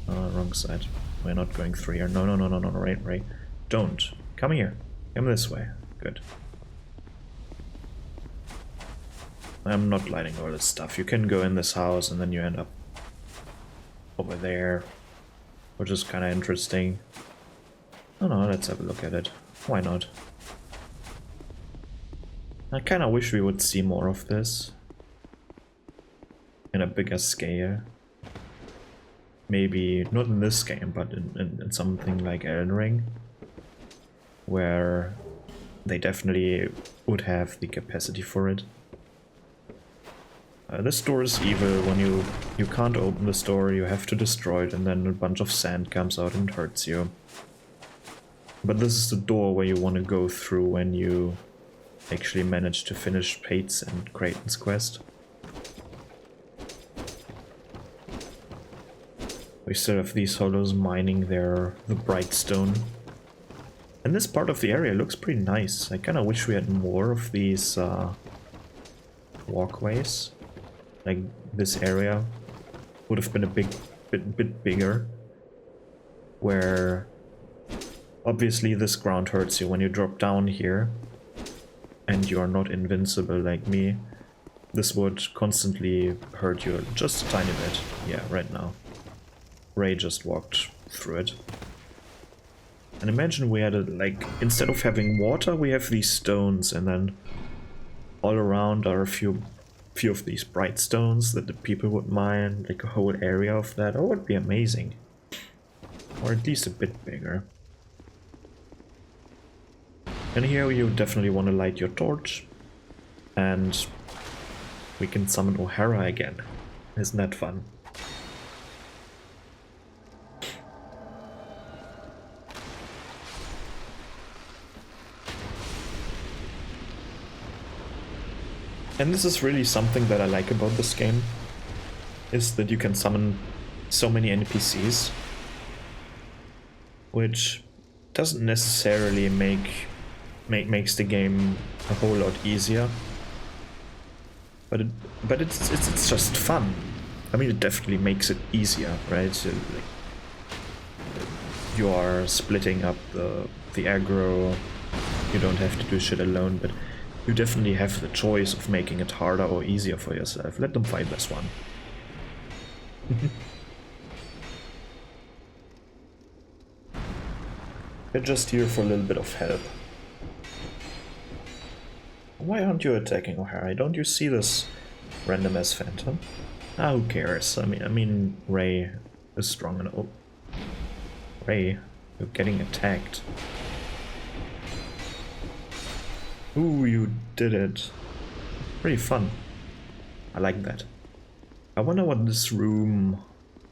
wrong side. We're not going through here. No, Ray. Don't. Come here. Come this way. Good. I'm not lighting all this stuff. You can go in this house and then you end up over there, which is kind of interesting. Oh no, let's have a look at it. Why not? I kind of wish we would see more of this in a bigger scale. Maybe not in this game, but in something like Elden Ring, where they definitely would have the capacity for it. This door is evil. When you can't open this door, you have to destroy it, and then a bunch of sand comes out and hurts you. But this is the door where you want to go through when you actually manage to finish Pate's and Creighton's quest. We still have these hollows mining the Brightstone. And this part of the area looks pretty nice. I kind of wish we had more of these walkways. Like, this area would have been a bit bigger. where obviously this ground hurts you when you drop down here and you're not invincible like me. This would constantly hurt you just a tiny bit. Yeah, right now. Ray just walked through it. And imagine we had like, instead of having water, we have these stones, and then all around are a few of these Brightstones that the people would mine, like a whole area of that. Oh, it would be amazing. Or at least a bit bigger. And here you definitely want to light your torch, and we can summon O'Hara again. Isn't that fun? And this is really something that I like about this game, is that you can summon so many NPCs, which doesn't necessarily makes the game a whole lot easier, but it's just fun. I mean, it definitely makes it easier, right? So, like, you are splitting up the aggro. You don't have to do shit alone, but you definitely have the choice of making it harder or easier for yourself. Let them fight this one. They're just here for a little bit of help. Why aren't you attacking O'Hara? Don't you see this random ass phantom? Ah, who cares? I mean, Ray is strong enough. Oh. Ray, you're getting attacked. Ooh, you did it. Pretty fun. I like that. I wonder what this room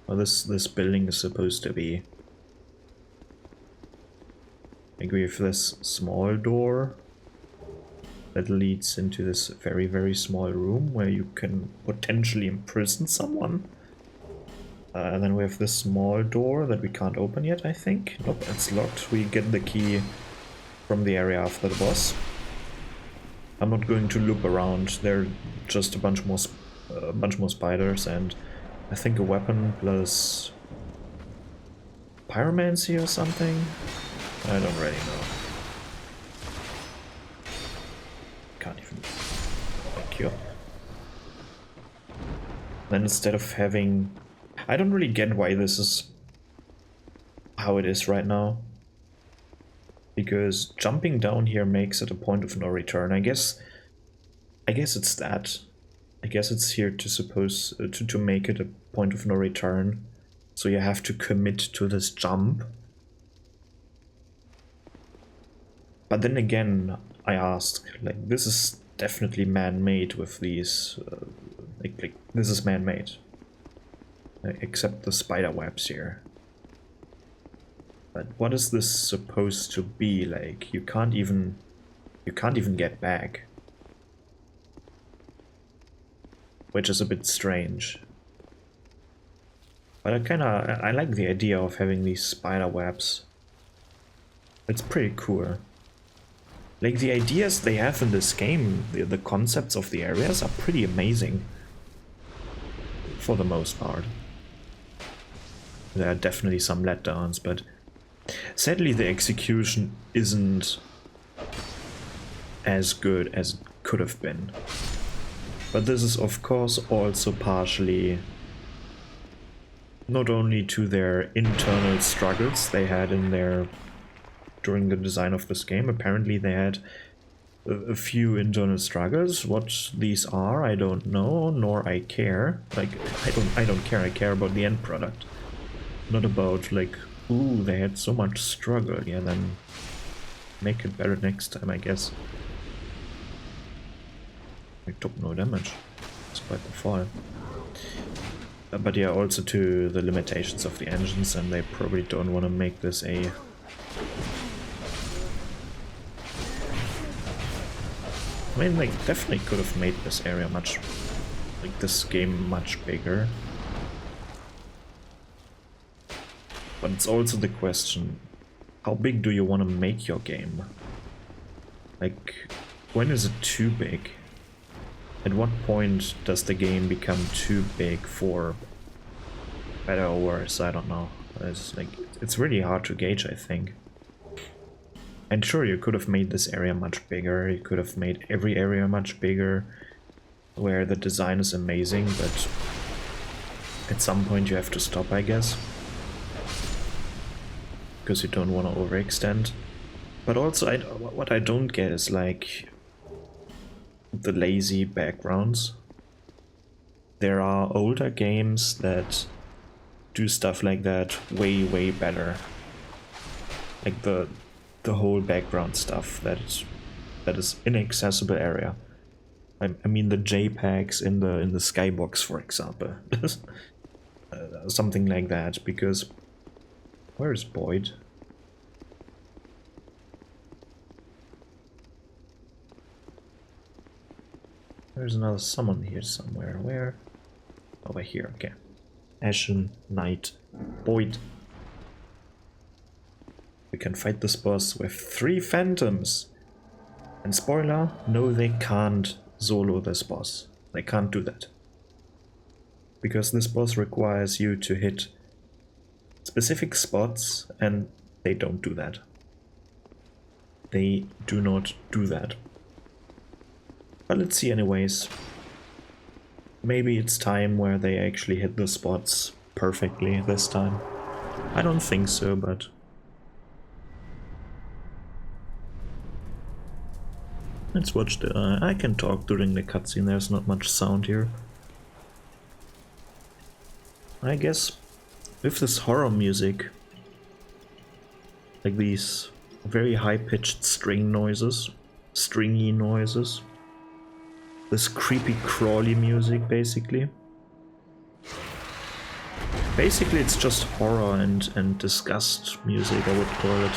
or this building is supposed to be. Like, we have this small door that leads into this very, very small room where you can potentially imprison someone. And then we have this small door that we can't open yet, I think. Nope, it's locked. We get the key from the area after the boss. I'm not going to loop around. There are just a bunch more spiders, and I think a weapon plus pyromancy or something. I don't really know. Can't even. Thank you. Then instead of having, I don't really get why this is how it is right now. Because jumping down here makes it a point of no return. I guess it's that. I guess it's here to make it a point of no return. So you have to commit to this jump. But then again, I ask, like, this is definitely man-made with these, like this is man-made. Except the spider webs here. But what is this supposed to be? Like, you can't even get back. Which is a bit strange. But I like the idea of having these spider webs. It's pretty cool. Like, the ideas they have in this game, the concepts of the areas are pretty amazing. For the most part. There are definitely some letdowns, but sadly the execution isn't as good as it could have been. But this is of course also partially not only to their internal struggles they had in their during the design of this game. Apparently they had a few internal struggles. What these are, I don't know, nor I care. Like, I don't care. I care about the end product, not about like, ooh, they had so much struggle. Yeah, then make it better next time, I guess. We took no damage, despite the fall. But yeah, also to the limitations of the engines, and they probably don't want to make this a I mean, they definitely could have made this area this game much bigger. But it's also the question, how big do you want to make your game? Like, when is it too big? At what point does the game become too big for better or worse? I don't know. It's like, it's really hard to gauge, I think. And sure, you could have made this area much bigger, you could have made every area much bigger, where the design is amazing, but at some point you have to stop, I guess. Because you don't want to overextend. But also, what I don't get is like the lazy backgrounds. There are older games that do stuff like that way better. Like the whole background stuff that is inaccessible area. I mean the JPEGs in the skybox, for example. Something like that, because where is Boyd? There's another summon here somewhere. Where? Over here, okay. Ashen Knight Boyd. We can fight this boss with 3 phantoms. And spoiler, no, they can't solo this boss. They can't do that. Because this boss requires you to hit specific spots, and they don't do that. They do not do that. But let's see anyways. Maybe it's time where they actually hit the spots perfectly this time. I don't think so, but... let's watch the... I can talk during the cutscene, there's not much sound here. I guess with this horror music, like these very high-pitched stringy noises, this creepy crawly music basically. Basically it's just horror and disgust music, I would call it.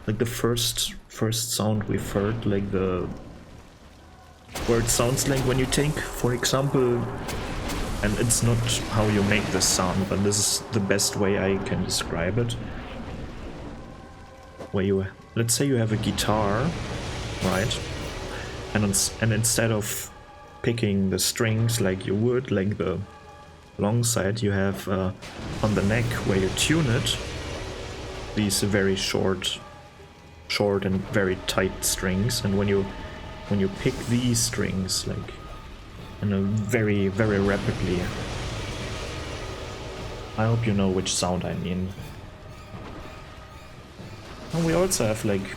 Like the first sound we've heard, like the... where it sounds like when you take, for example, and it's not how you make this sound, but this is the best way I can describe it. Where you, let's say you have a guitar, right? And instead of picking the strings like you would, like the long side, you have on the neck where you tune it, these very short and very tight strings, and when you pick these strings, like, you know, very rapidly, I hope you know which sound I mean. And we also have like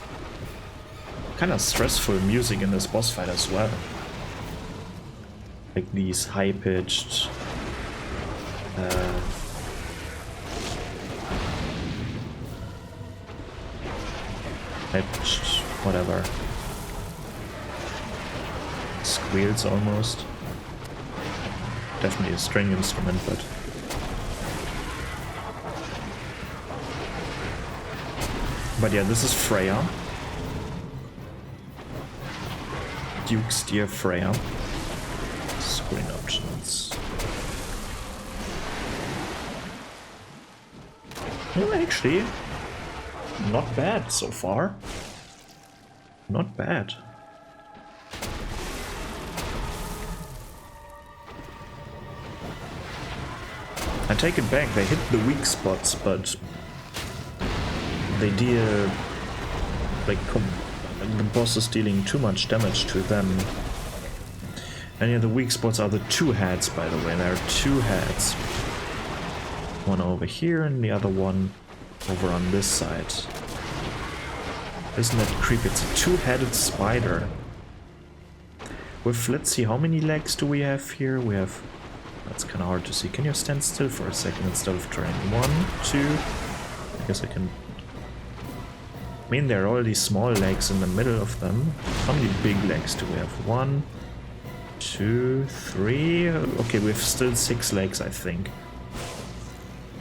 kind of stressful music in this boss fight as well, like these high-pitched whatever, squeals almost. Definitely a string instrument, but yeah, this is Freya. Duke's Dear Freya. Screen options. Well, actually, not bad so far. Not bad. I take it back, they hit the weak spots, but they deal, like, the boss is dealing too much damage to them. And yeah, the weak spots are the 2 heads, by the way. There are 2 heads. One over here and the other one over on this side. Isn't that creepy? It's a 2-headed spider. With, let's see, how many legs do we have here? We have... that's kind of hard to see. Can you stand still for a second instead of trying? 1, 2... I guess I can... I mean, there are all these small legs in the middle of them. How many big legs do we have? 1, 2, 3... okay, we have still 6 legs, I think.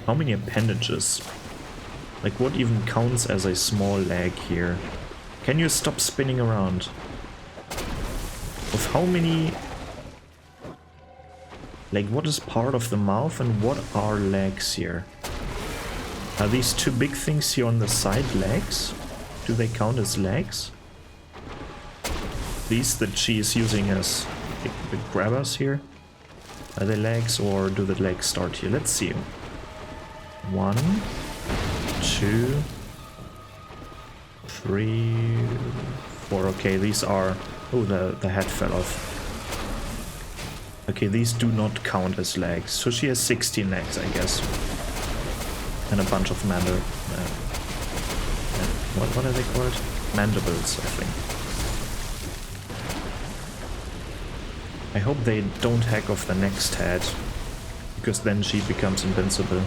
How many appendages? Like, what even counts as a small leg here? Can you stop spinning around? With how many... like, what is part of the mouth and what are legs here? Are these 2 big things here on the side legs? Do they count as legs? These that she is using as the grabbers here? Are they legs or do the legs start here? Let's see. 1, 2, 3, 4. Okay, these are... Oh, the head fell off. Okay, these do not count as legs. So she has 16 legs, I guess. And a bunch of what are they called? Mandibles, I think. I hope they don't hack off the next head, because then she becomes invincible.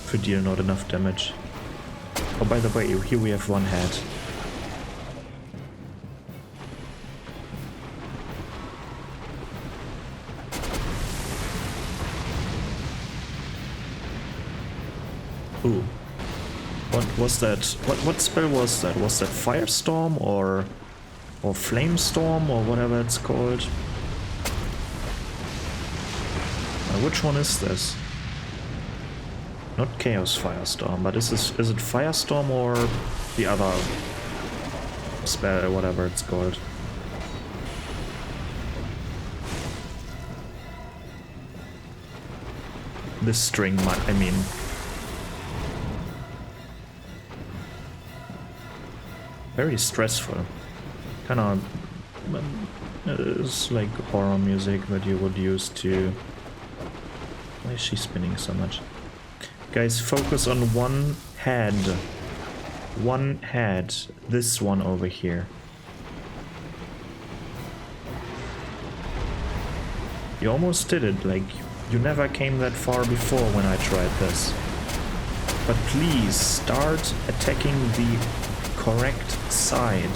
If you deal not enough damage. Oh, by the way, here we have one head. Ooh. What was that? What spell was that? Was that Firestorm or Flamestorm or whatever it's called? Which one is this? Not Chaos Firestorm, but is it Firestorm or the other spell, whatever it's called? This string might, I mean... Very stressful. Kinda... It's like horror music that you would use to... Why is she spinning so much? Guys, focus on one head. One head. This one over here. You almost did it, like, you never came that far before when I tried this. But please, start attacking the correct side.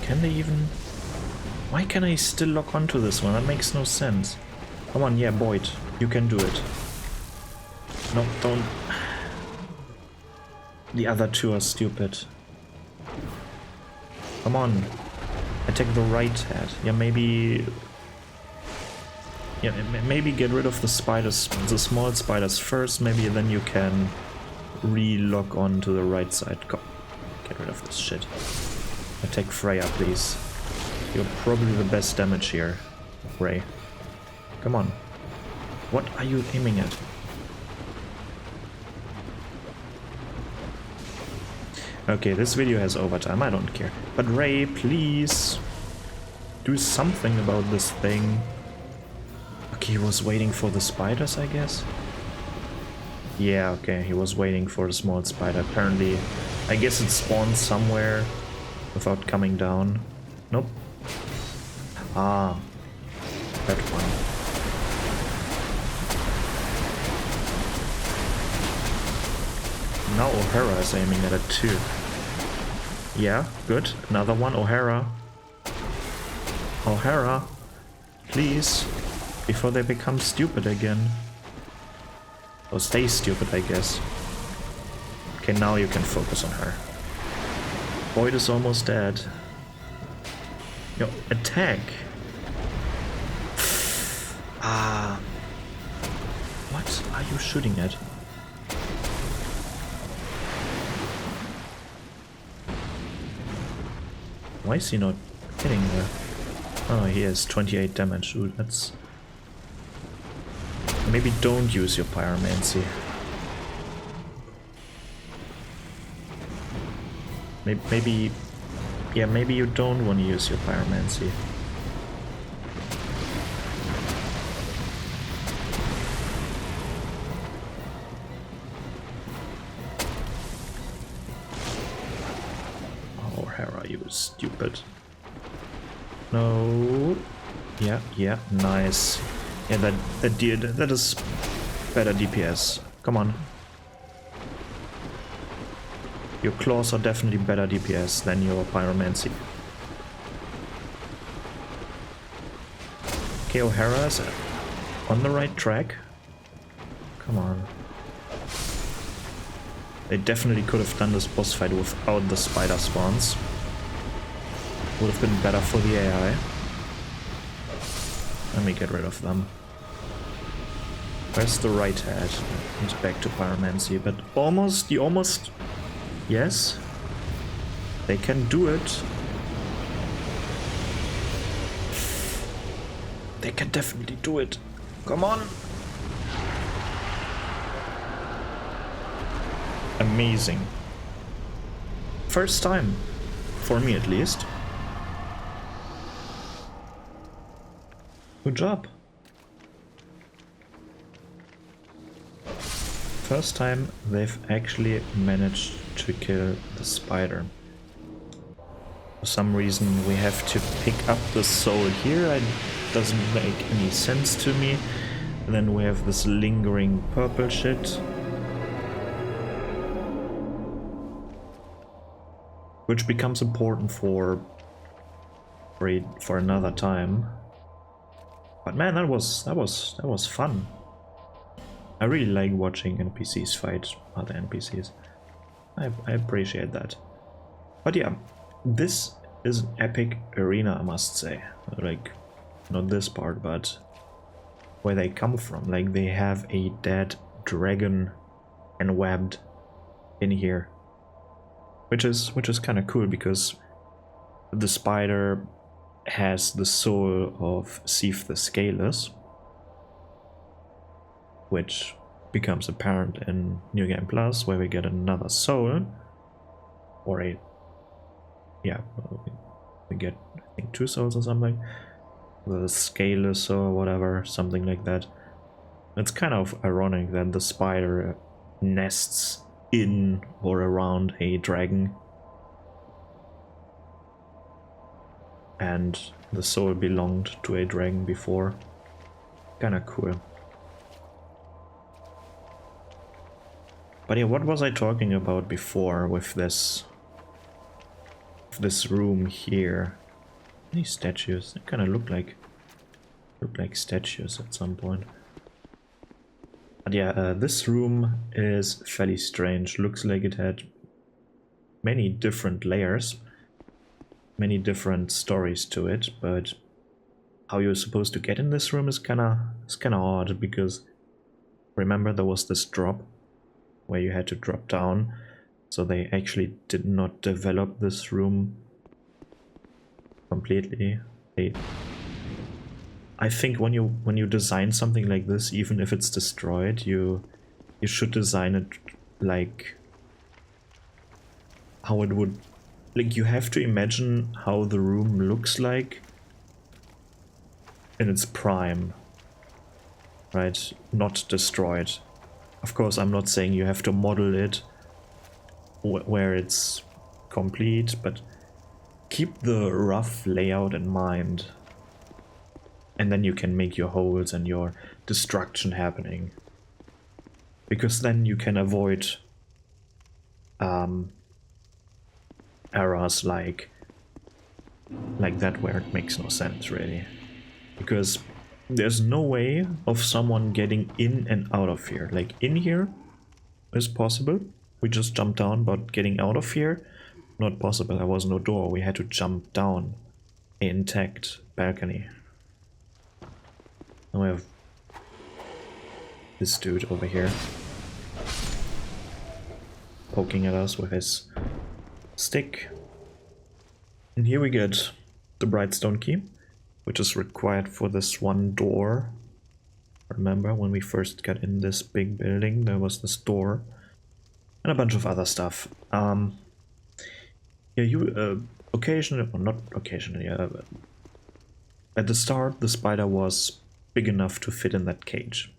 Can they even... Why can I still lock onto this one? That makes no sense. Come on, yeah, Boyd. You can do it. No, don't... The other two are stupid. Come on. Attack the right head. Yeah, maybe... Yeah, maybe get rid of the spiders, the small spiders first. Maybe then you can re-lock onto the right side. Go. Get rid of this shit. Attack Freya, please. You're probably the best damage here, Ray. Come on. What are you aiming at? Okay, this video has overtime, I don't care. But Ray, please do something about this thing. Okay, he was waiting for the spiders, I guess? Yeah, okay, he was waiting for the small spider. Apparently, I guess it spawned somewhere without coming down. Nope. Ah, that one. Now O'Hara is aiming at it too. Yeah, good. Another one, O'Hara. O'Hara, please, before they become stupid again. Or stay stupid, I guess. Okay, now you can focus on her. Boyd is almost dead. Yo, attack! Ah. What are you shooting at? Why is he not hitting her? Oh, he has 28 damage. Ooh, that's... Maybe don't use your pyromancy. Maybe... Yeah, maybe you don't want to use your pyromancy. Oh, Hera, you stupid. No. Yeah, nice. Yeah, that is better DPS. Come on. Your claws are definitely better DPS than your pyromancy. Okay, O'Hara is on the right track. Come on. They definitely could have done this boss fight without the spider spawns. Would have been better for the AI. Let me get rid of them. Where's the right head? He's back to pyromancy, but almost, yes, they can do it. They can definitely do it. Come on. Amazing. First time, for me at least. Good job. First time they've actually managed to kill the spider. For some reason we have to pick up the soul here. It doesn't make any sense to me. And then we have this lingering purple shit. Which becomes important for another time. But man, that was fun. I really like watching NPCs fight other NPCs. I appreciate that. But yeah, this is an epic arena, I must say. Like, not this part, but where they come from. Like, they have a dead dragon enwebbed in here. Which is kind of cool, because the spider has the soul of Seif the Scaleless, which becomes apparent in New Game Plus, where we get another soul, or we get, I think, 2 souls or something, the Scaleless or whatever, something like that. It's kind of ironic that the spider nests in or around a dragon, and the soul belonged to a dragon before. Kinda cool. But yeah, what was I talking about before with this room here? Any statues? They kind of look like statues at some point. But yeah, this room is fairly strange. Looks like it had many different layers, many different stories to it, but how you're supposed to get in this room is kinda odd, because remember there was this drop where you had to drop down, so they actually did not develop this room completely. I think when you design something like this, even if it's destroyed, you should design it like how it would, like, you have to imagine how the room looks like in its prime, right? Not destroyed. Of course, I'm not saying you have to model it where it's complete, but keep the rough layout in mind. And then you can make your holes and your destruction happening. Because then you can avoid errors like that where it makes no sense, really. Because there's no way of someone getting in and out of here. Like, in here is possible. We just jump down, but getting out of here, not possible. There was no door. We had to jump down an intact balcony. And we have this dude over here poking at us with his stick. And here we get the Brightstone key, which is required for this one door. Remember when we first got in this big building, there was this door and a bunch of other stuff. Yeah, you occasionally, or not occasionally, at the start the spider was big enough to fit in that cage.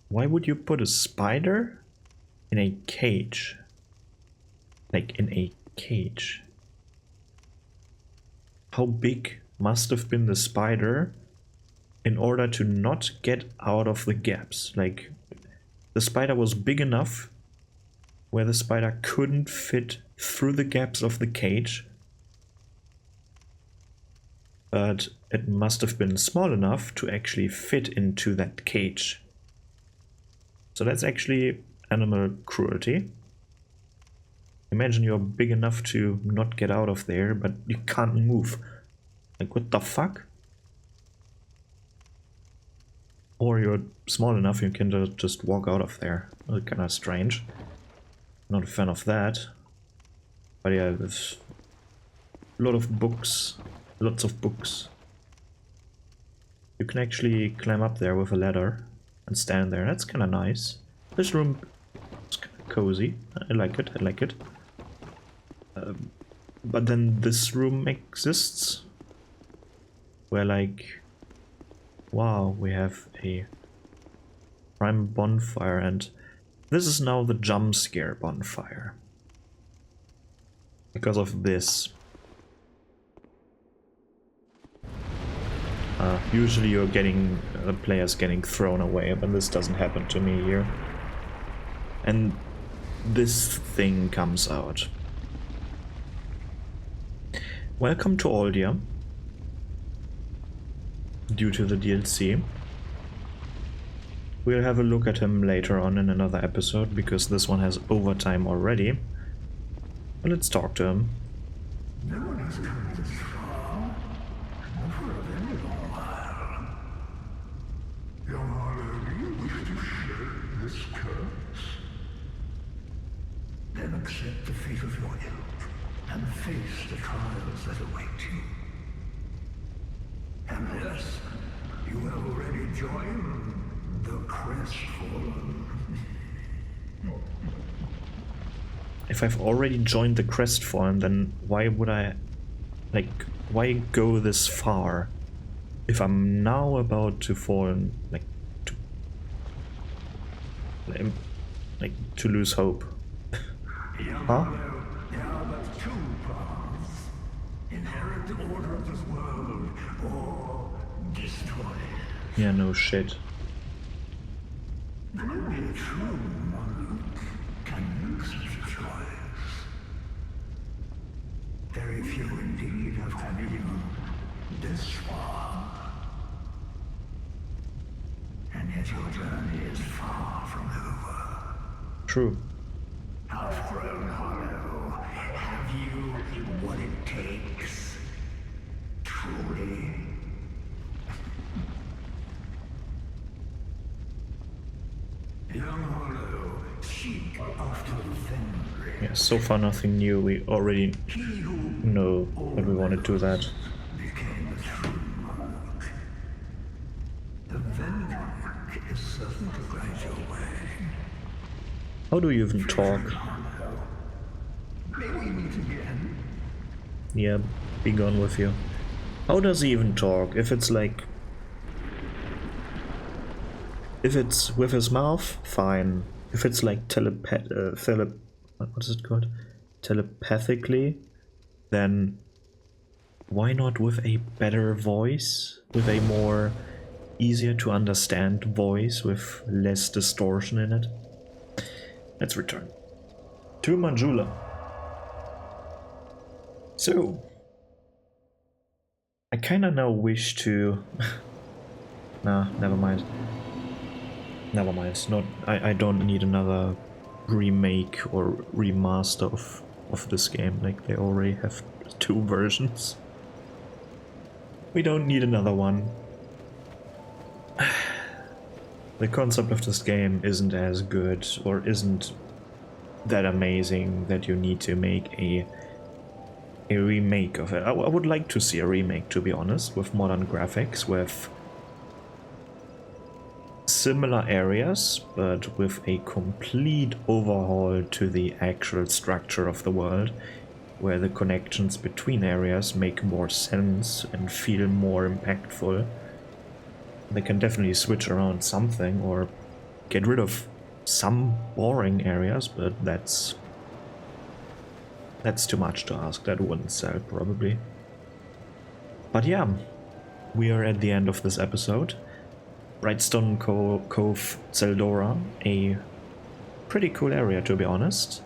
Why would you put a spider in a cage? Like, in a cage. How big must have been the spider in order to not get out of the gaps? Like, the spider was big enough where the spider couldn't fit through the gaps of the cage, but it must have been small enough to actually fit into that cage. So that's actually animal cruelty. Imagine you're big enough to not get out of there, but you can't move. Like, what the fuck? Or you're small enough you can just walk out of there. Kind of strange. Not a fan of that. But yeah, there's a lot of books. Lots of books. You can actually climb up there with a ladder and stand there. That's kind of nice. This room is kind of cozy. I like it. I like it. But then this room exists. Where like... Wow, we have a prime bonfire, and this is now the jump scare bonfire. Because of this. Usually you're getting, the player's getting thrown away, but this doesn't happen to me here. And this thing comes out. Welcome to Aldia. Due to the DLC. We'll have a look at him later on in another episode, because this one has overtime already. But let's talk to him. No one has come this far, not for a very long while. Young Harlow, do you wish to share this curse? Then accept the fate of your ilk, and face the trials that await you. Unless you have already joined the Crestfallen. If I've already joined the Crestfallen, then why would I... Like, why go this far? If I'm now about to fall, like, to lose hope. Huh? There are but two paths. Inherit the order of this world, or destroy it. Yeah, no shit. Only a true monarch can make such a choice. Very few indeed have come even this far. And yet your journey is far from over. True. Half-grown Hollow, have you what it takes? Truly? Young Hollow, seek after vengeance. Yeah, so far nothing new. We already He who know that we want to do that. became a true monarch. The Vendrick is certain to guide your way. How do you even talk? May we meet again? Yeah, be gone with you. How does he even talk? If it's like... If it's with his mouth, fine. If it's like what is it called? Telepathically, then why not with a better voice? With a more easier to understand voice with less distortion in it? Let's return to Manjula. So, I kinda now wish to... Nah, never mind. Never mind. Not. I don't need another remake or remaster of this game. Like, they already have 2 versions. We don't need another one. The concept of this game isn't as good, or isn't that amazing that you need to make a remake of it. I would like to see a remake, to be honest, with modern graphics, with similar areas, but with a complete overhaul to the actual structure of the world, where the connections between areas make more sense and feel more impactful. They can definitely switch around something or get rid of some boring areas, but that's too much to ask. That wouldn't sell, probably. But yeah, we are at the end of this episode. Brightstone Cove, Tseldora, a pretty cool area, to be honest.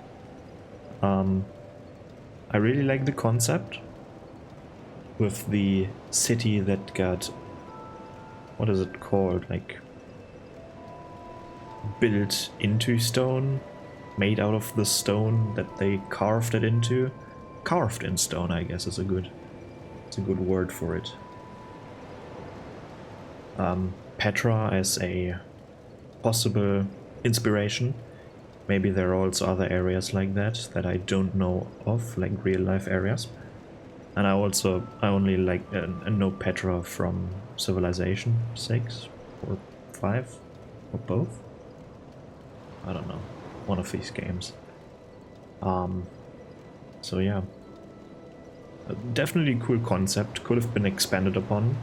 I really like the concept with the city that got, what is it called, like, built into stone, made out of the stone that they carved it into. Carved in stone, I guess, is a good word for it. Petra as a possible inspiration. Maybe there are also other areas like that that I don't know of, like real life areas. And I only like know Petra from Civilization 6 or 5 or both. I don't know, one of these games. So yeah, definitely a cool concept, could have been expanded upon.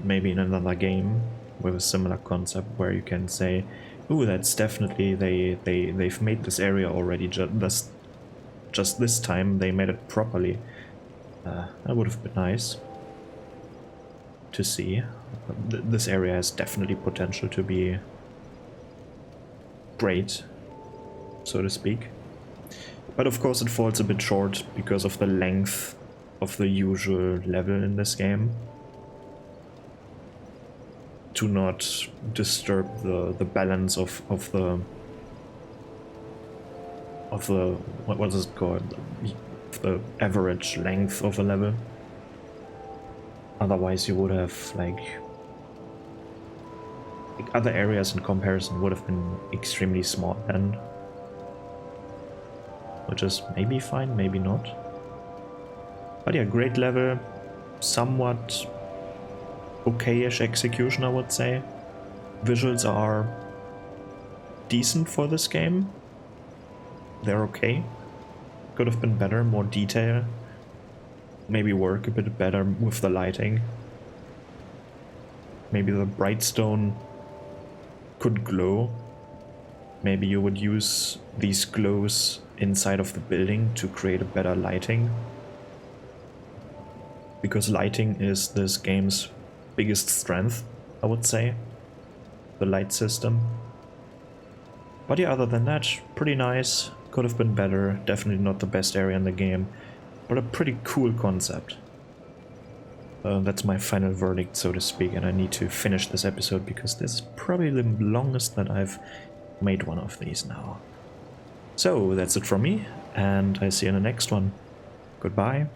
Maybe in another game with a similar concept where you can say, ooh, that's definitely, they've made this area already, just this time they made it properly. That would have been nice to see. This area has definitely potential to be great, so to speak. But of course it falls a bit short because of the length of the usual level in this game. To not disturb the balance of the what is it called? The average length of a level. Otherwise you would have like other areas in comparison would have been extremely small then. Which is maybe fine, maybe not. But yeah, great level, somewhat okay-ish execution, I would say. Visuals are decent for this game. They're okay. Could have been better, more detail. Maybe work a bit better with the lighting. Maybe the Brightstone could glow. Maybe you would use these glows inside of the building to create a better lighting. Because lighting is this game's biggest strength, I would say. The light system. But yeah, other than that, pretty nice. Could have been better. Definitely not the best area in the game. But a pretty cool concept. That's my final verdict, so to speak, and I need to finish this episode because this is probably the longest that I've made one of these now. So that's it from me, and I see you in the next one. Goodbye.